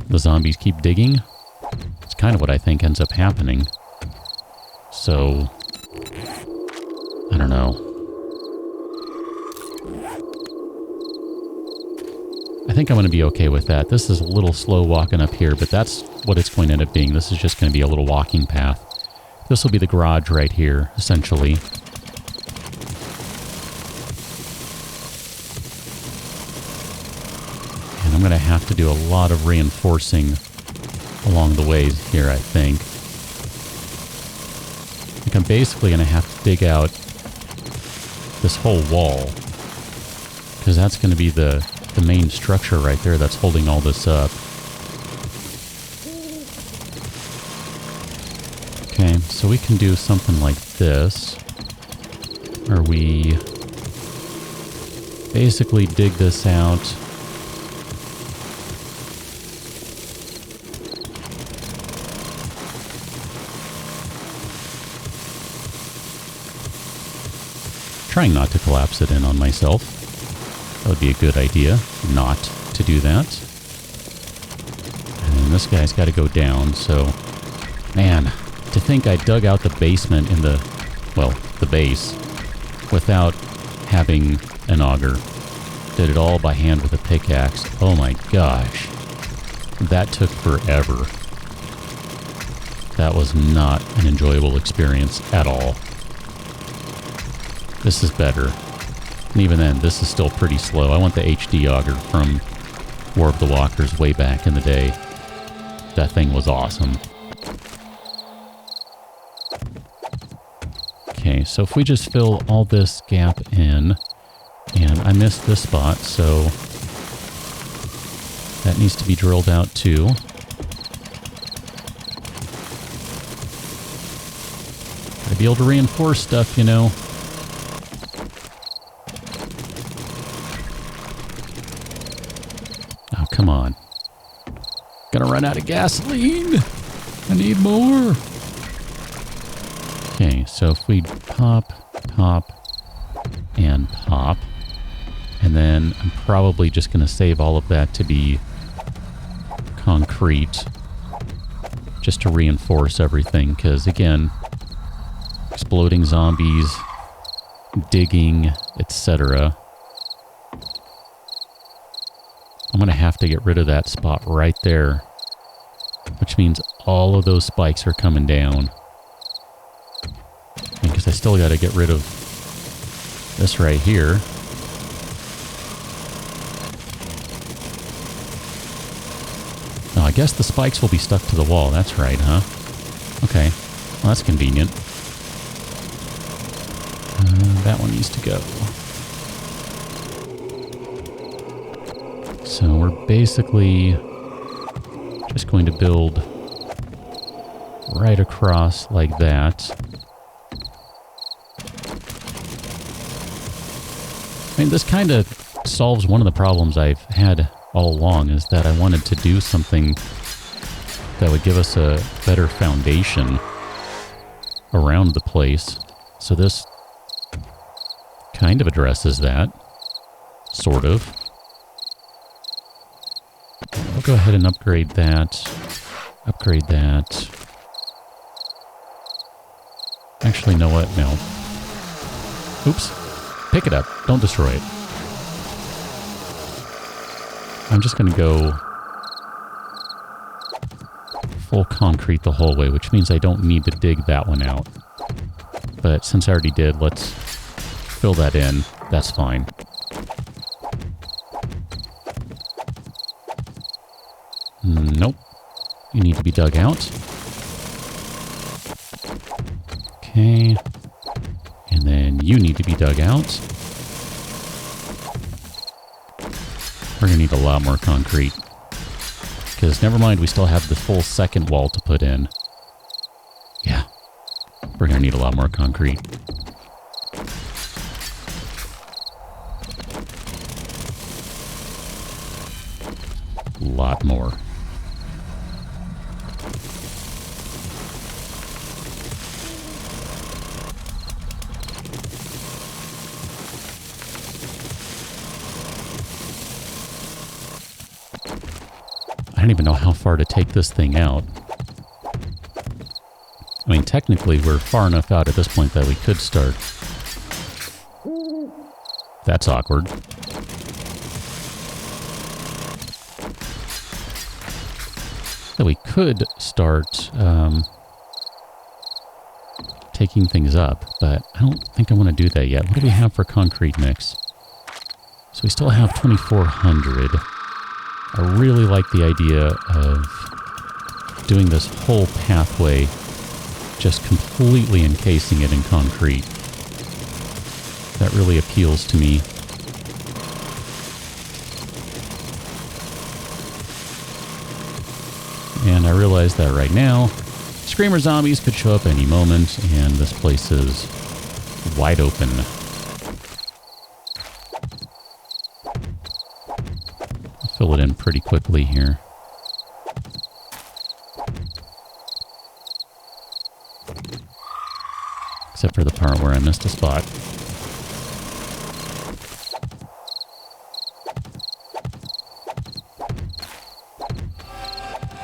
The zombies keep digging? It's kind of what I think ends up happening. So, I don't know. I think I'm going to be okay with that. This is a little slow walking up here, but that's what it's going to end up being. This is just going to be a little walking path. This will be the garage right here, essentially. And I'm going to have to do a lot of reinforcing along the way here, I think. Like I'm basically going to have to dig out this whole wall, because that's going to be the main structure right there that's holding all this up. Okay, so we can do something like this, where we basically dig this out. Trying not to collapse it in on myself. That would be a good idea, not to do that. And this guy's got to go down, so... Man, to think I dug out the basement in the... Well, the base, without having an auger. Did it all by hand with a pickaxe. Oh my gosh. That took forever. That was not an enjoyable experience at all. This is better. And even then, this is still pretty slow. I want the HD auger from War of the Walkers way back in the day. That thing was awesome. Okay, so if we just fill all this gap in, and I missed this spot, so that needs to be drilled out too. Gotta be able to reinforce stuff, you know. Oh, come on. Gonna run out of gasoline. I need more. Okay, so if we pop, and pop, and then I'm probably just going to save all of that to be concrete, just to reinforce everything, because again, exploding zombies, digging, etc. I'm going to have to get rid of that spot right there, which means all of those spikes are coming down. Because I still got to get rid of this right here. Oh, I guess the spikes will be stuck to the wall. That's right, huh? Okay. Well, that's convenient. That one needs to go. So we're basically just going to build right across like that. I mean, this kind of solves one of the problems I've had all along, is that I wanted to do something that would give us a better foundation around the place. So this kind of addresses that, sort of. I'll go ahead and upgrade that. Upgrade that. Actually, you know what? No. Oops. Pick it up. Don't destroy it. I'm just going to go full concrete the whole way, which means I don't need to dig that one out. But since I already did, let's fill that in. That's fine. Nope. You need to be dug out. Okay. And then you need to be dug out. We're going to need a lot more concrete. Because never mind, we still have the full second wall to put in. Yeah. We're going to need a lot more concrete. A lot more. I don't even know how far to take this thing out. I mean, technically, we're far enough out at this point that we could start. That's awkward. That we could start taking things up, but I don't think I want to do that yet. What do we have for concrete mix? So we still have 2,400. I really like the idea of doing this whole pathway, just completely encasing it in concrete. That really appeals to me. And I realize that right now, Screamer zombies could show up any moment, and this place is wide open. Fill it in pretty quickly here. Except for the part where I missed a spot.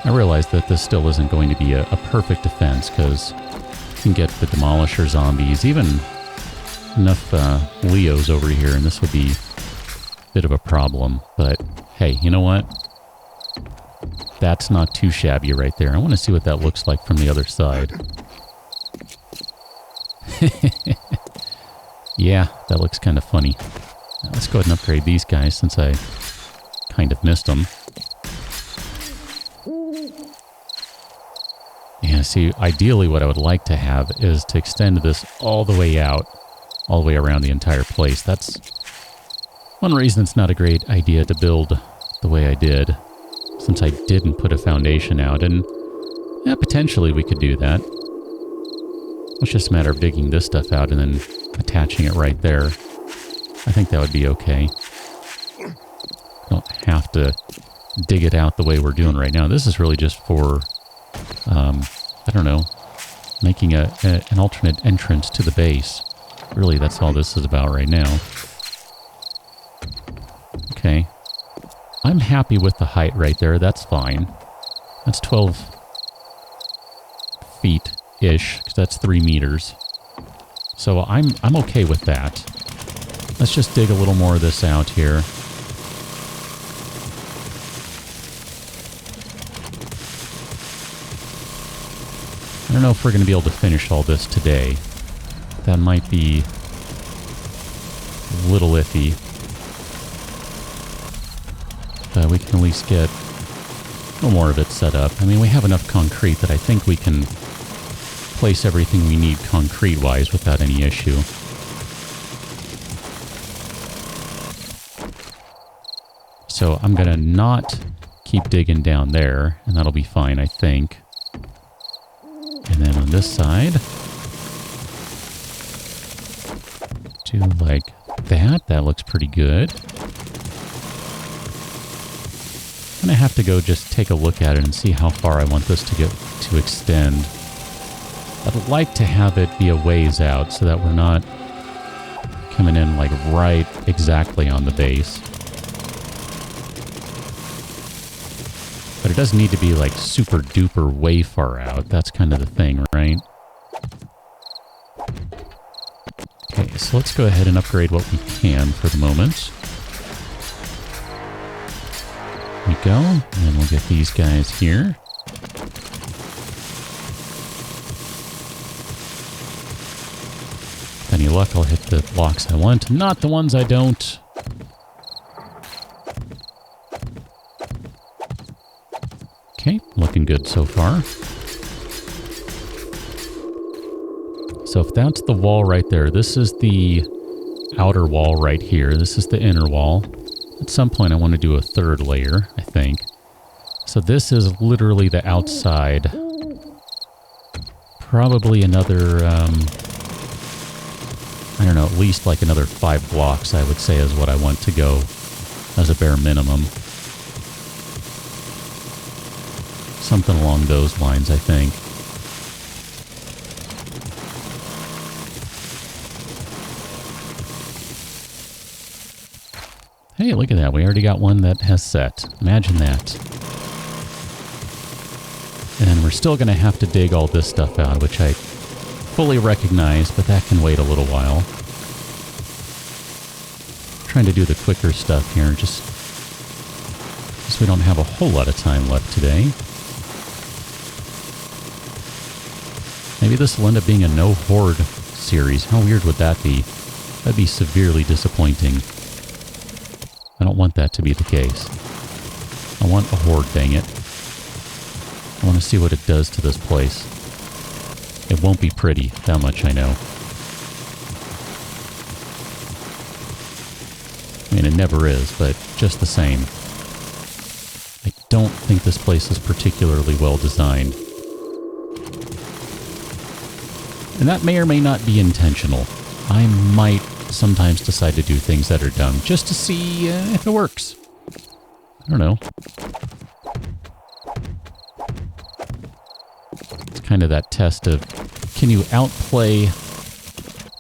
I realize that this still isn't going to be a perfect defense, because you can get the Demolisher zombies, even enough Leos over here, and this would be a bit of a problem. But hey, you know what? That's not too shabby right there. I want to see what that looks like from the other side. Yeah, that looks kind of funny. Now, let's go ahead and upgrade these guys since I kind of missed them. Yeah, see, ideally what I would like to have is to extend this all the way out, all the way around the entire place. That's one reason it's not a great idea to build the way I did, since I didn't put a foundation out, and yeah, potentially we could do that. It's just a matter of digging this stuff out and then attaching it right there. I think that would be okay. Don't have to dig it out the way we're doing right now. This is really just for, I don't know, making an alternate entrance to the base. Really, that's all this is about right now. Okay. I'm happy with the height right there. That's fine. That's 12 feet-ish, because that's 3 meters. So I'm okay with that. Let's just dig a little more of this out here. I don't know if we're going to be able to finish all this today. That might be a little iffy. But we can at least get a little more of it set up. I mean, we have enough concrete that I think we can place everything we need concrete-wise without any issue. So I'm going to not keep digging down there, and that'll be fine, I think. And then on this side, do like that. That looks pretty good. I'm going to have to go just take a look at it and see how far I want this to extend. I'd like to have it be a ways out so that we're not coming in like right exactly on the base. But it doesn't need to be like super duper way far out. That's kind of the thing, right? Okay, so let's go ahead and upgrade what we can for the moment. There we go. And we'll get these guys here. With any luck, I'll hit the blocks I want, not the ones I don't. Okay, looking good so far. So if that's the wall right there, this is the outer wall right here. This is the inner wall. At some point I want to do a third layer, I think. So this is literally the outside. Probably another, I don't know, at least like another 5 blocks, I would say, is what I want to go as a bare minimum. Something along those lines, I think. Hey, look at that. We already got one that has set. Imagine that. And we're still going to have to dig all this stuff out, which I fully recognize, but that can wait a little while. Trying to do the quicker stuff here, just because we don't have a whole lot of time left today. Maybe this will end up being a no Horde series. How weird would that be? That'd be severely disappointing. I don't want that to be the case. I want a Horde, dang it. I want to see what it does to this place. It won't be pretty, that much I know. I mean, it never is, but just the same. I don't think this place is particularly well designed. And that may or may not be intentional. I might sometimes decide to do things that are dumb just to see if it works. I don't know. It's kind of that test of, can you outplay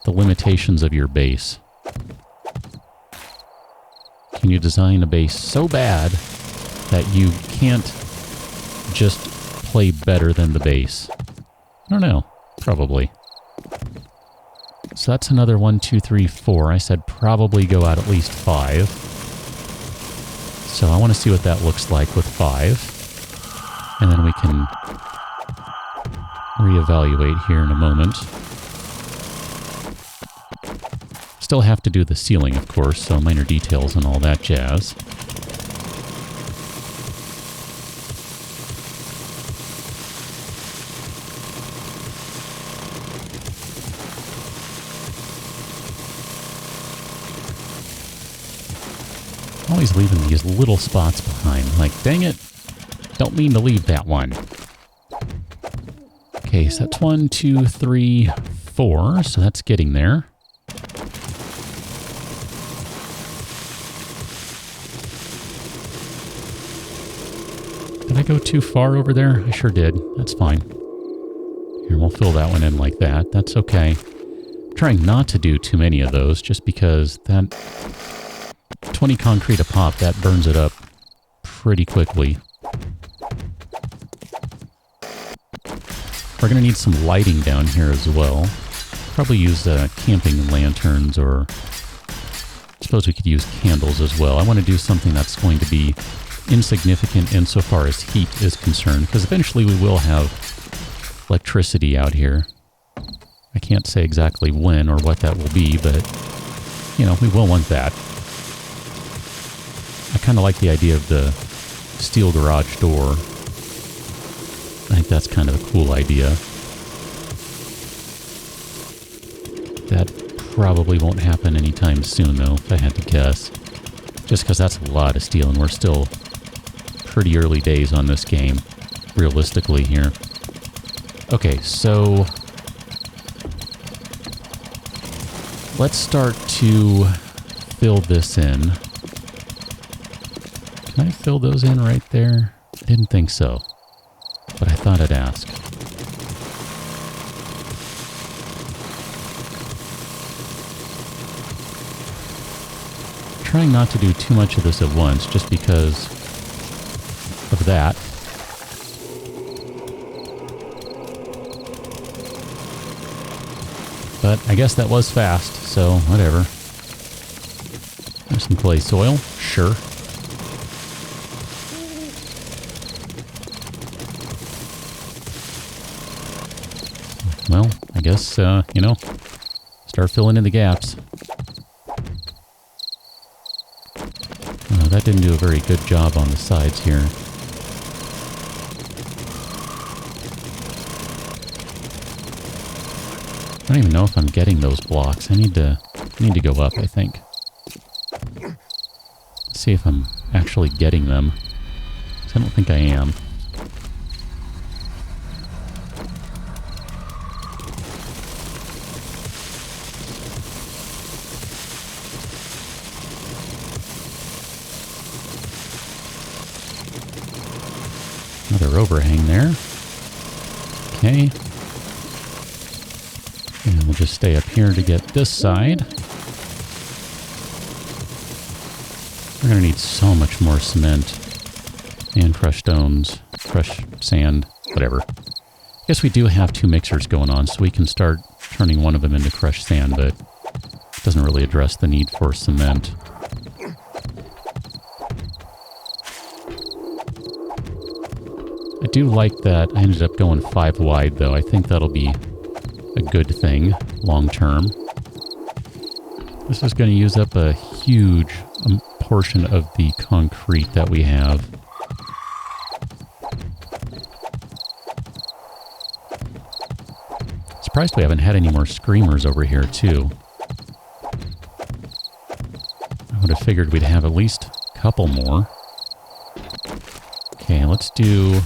the limitations of your base? Can you design a base so bad that you can't just play better than the base? I don't know. Probably. So that's another 1, 2, 3, 4. I said probably go out at least 5. So I want to see what that looks like with 5. And then we can reevaluate here in a moment. Still have to do the ceiling, of course, so minor details and all that jazz. Always leaving these little spots behind. Like, dang it, don't mean to leave that one. Okay, so that's 1, 2, 3, 4, so that's getting there. Did I go too far over there? I sure did. That's fine. Here, we'll fill that one in like that. That's okay. I'm trying not to do too many of those, just because that 20 concrete a pop, that burns it up pretty quickly. We're going to need some lighting down here as well. Probably use camping lanterns, or I suppose we could use candles as well. I want to do something that's going to be insignificant insofar as heat is concerned, because eventually we will have electricity out here. I can't say exactly when or what that will be, but, you know, we will want that. I kind of like the idea of the steel garage door. I think that's kind of a cool idea. That probably won't happen anytime soon, though, if I had to guess. Just because that's a lot of steel, and we're still pretty early days on this game, realistically here. Okay, so let's start to fill this in. Can I fill those in right there? I didn't think so, but I thought I'd ask. Trying not to do too much of this at once, just because of that. But I guess that was fast, so whatever. There's some clay soil, sure. Well, I guess, you know, start filling in the gaps. That didn't do a very good job on the sides here. I don't even know if I'm getting those blocks. I need to go up, I think. Let's see if I'm actually getting them. 'Cause I don't think I am. Another overhang there. Okay. And we'll just stay up here to get this side. We're going to need so much more cement and crushed stones, crushed sand, whatever. I guess we do have 2 mixers going on, so we can start turning one of them into crushed sand, but it doesn't really address the need for cement. I do like that I ended up going 5 wide, though. I think that'll be a good thing long term. This is going to use up a huge portion of the concrete that we have. Surprised we haven't had any more screamers over here, too. I would have figured we'd have at least a couple more. Okay, let's do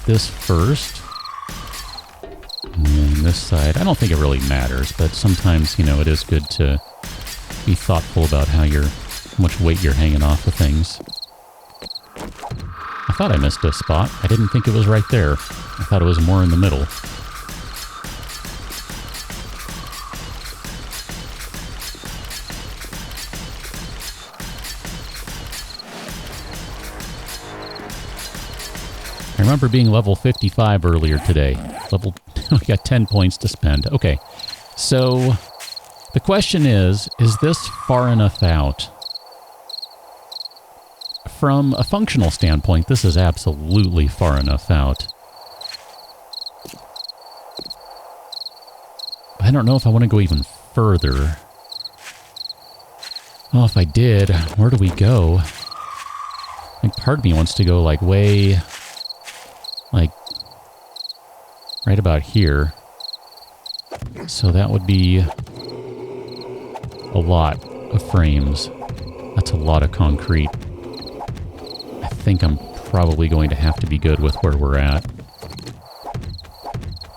this first. And then this side. I don't think it really matters, but sometimes, you know, it is good to be thoughtful about how much weight you're hanging off of things. I thought I missed a spot. I didn't think it was right there. I thought it was more in the middle. remember being level 55 earlier today. We got 10 points to spend. Okay, so the question is this far enough out? From a functional standpoint, this is absolutely far enough out. I don't know if I want to go even further. Well, if I did, where do we go? I think part of me wants to go like way, like right about here. So that would be a lot of frames. That's a lot of concrete. I think I'm probably going to have to be good with where we're at.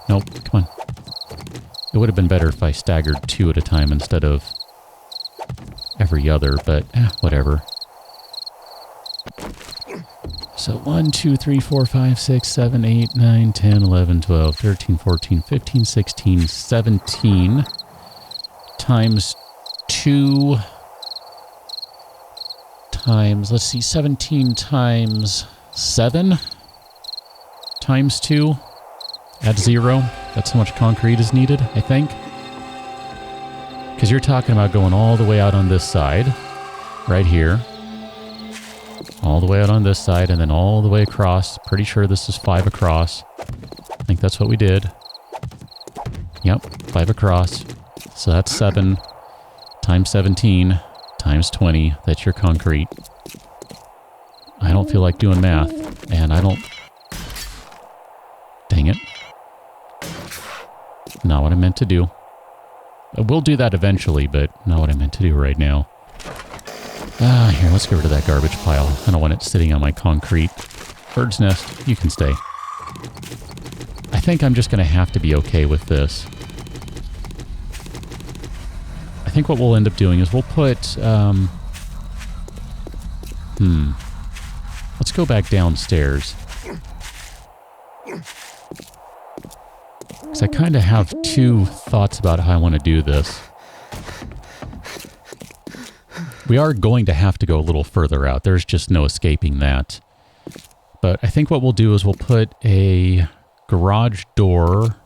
Nope, come on. It would have been better if I staggered 2 at a time instead of every other, but whatever. So 1, 2, 3, 4, 5, 6, 7, 8, 9, 10, 11, 12, 13, 14, 15, 16, 17 times 2 times, let's see, 17 times 7 times 2 at 0. That's how much concrete is needed, I think. Because you're talking about going all the way out on this side, right here. All the way out on this side, and then all the way across. Pretty sure this is 5 across. I think that's what we did. Yep, 5 across. So that's 7 times 17 times 20. That's your concrete. I don't feel like doing math, and I don't... Dang it. Not what I meant to do. We'll do that eventually, but not what I meant to do right now. Here, let's get rid of that garbage pile. I don't want it sitting on my concrete. Bird's nest, you can stay. I think I'm just going to have to be okay with this. I think what we'll end up doing is we'll put... Let's go back downstairs. Because I kind of have 2 thoughts about how I want to do this. We are going to have to go a little further out. There's just no escaping that. But I think what we'll do is we'll put a garage door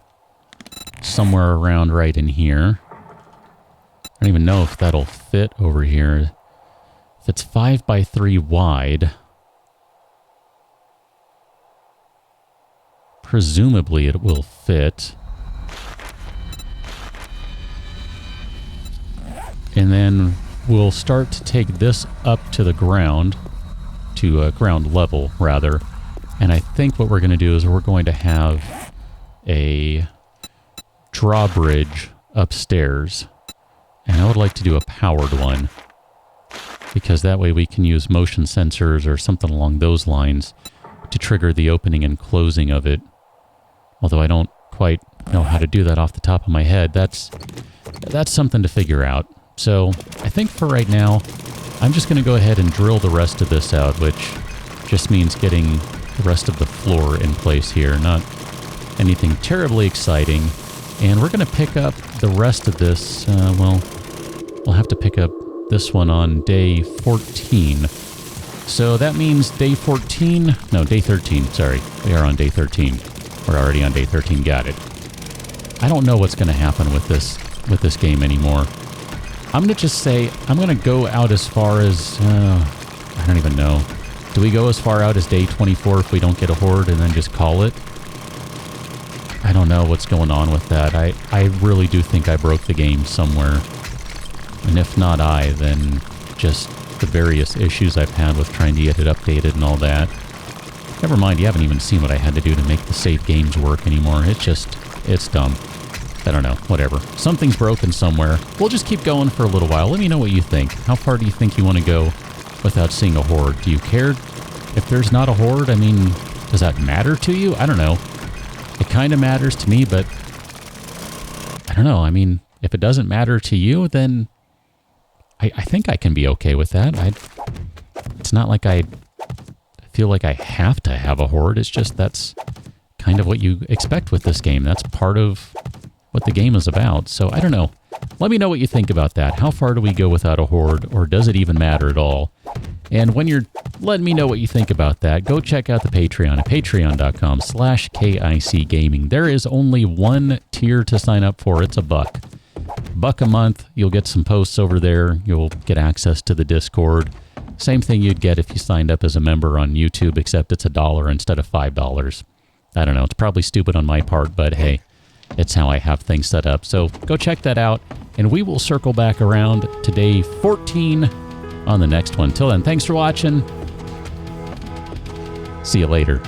somewhere around right in here. I don't even know if that'll fit over here. If it's 5 by 3 wide, presumably it will fit. And then we'll start to take this up to the ground, to ground level, rather. And I think what we're going to do is we're going to have a drawbridge upstairs. And I would like to do a powered one, because that way we can use motion sensors or something along those lines to trigger the opening and closing of it. Although I don't quite know how to do that off the top of my head. That's something to figure out. So I think for right now, I'm just going to go ahead and drill the rest of this out, which just means getting the rest of the floor in place here. Not anything terribly exciting. And we're going to pick up the rest of this, well, we'll have to pick up this one on day 14. So that means day 14, no, day 13, sorry. We are on day 13. We're already on day 13, got it. I don't know what's going to happen with this game anymore. I'm going to just say, I'm going to go out as far as, I don't even know. Do we go as far out as day 24 if we don't get a horde and then just call it? I don't know what's going on with that. I really do think I broke the game somewhere. And if not I, then just the various issues I've had with trying to get it updated and all that. Never mind, you haven't even seen what I had to do to make the save games work anymore. It's dumb. I don't know, whatever. Something's broken somewhere. We'll just keep going for a little while. Let me know what you think. How far do you think you want to go without seeing a horde? Do you care if there's not a horde? I mean, does that matter to you? I don't know. It kind of matters to me, but I don't know. I mean, if it doesn't matter to you, then I think I can be okay with that. It's not like I feel like I have to have a horde. It's just that's kind of what you expect with this game. That's part of what the game is about. So I don't know. Let me know what you think about that. How far do we go without a horde, or does it even matter at all? And when you're let me know what you think about that. Go check out the Patreon at patreon.com/KICgaming. There is only one tier to sign up for. It's $1 a month. You'll get some posts over there. You'll get access to the Discord. Same thing you'd get if you signed up as a member on YouTube, except it's $1 instead of $5. I don't know. It's probably stupid on my part, but hey, it's how I have things set up. So go check that out, and we will circle back around to day 14 on the next one. Till then, thanks for watching. See you later.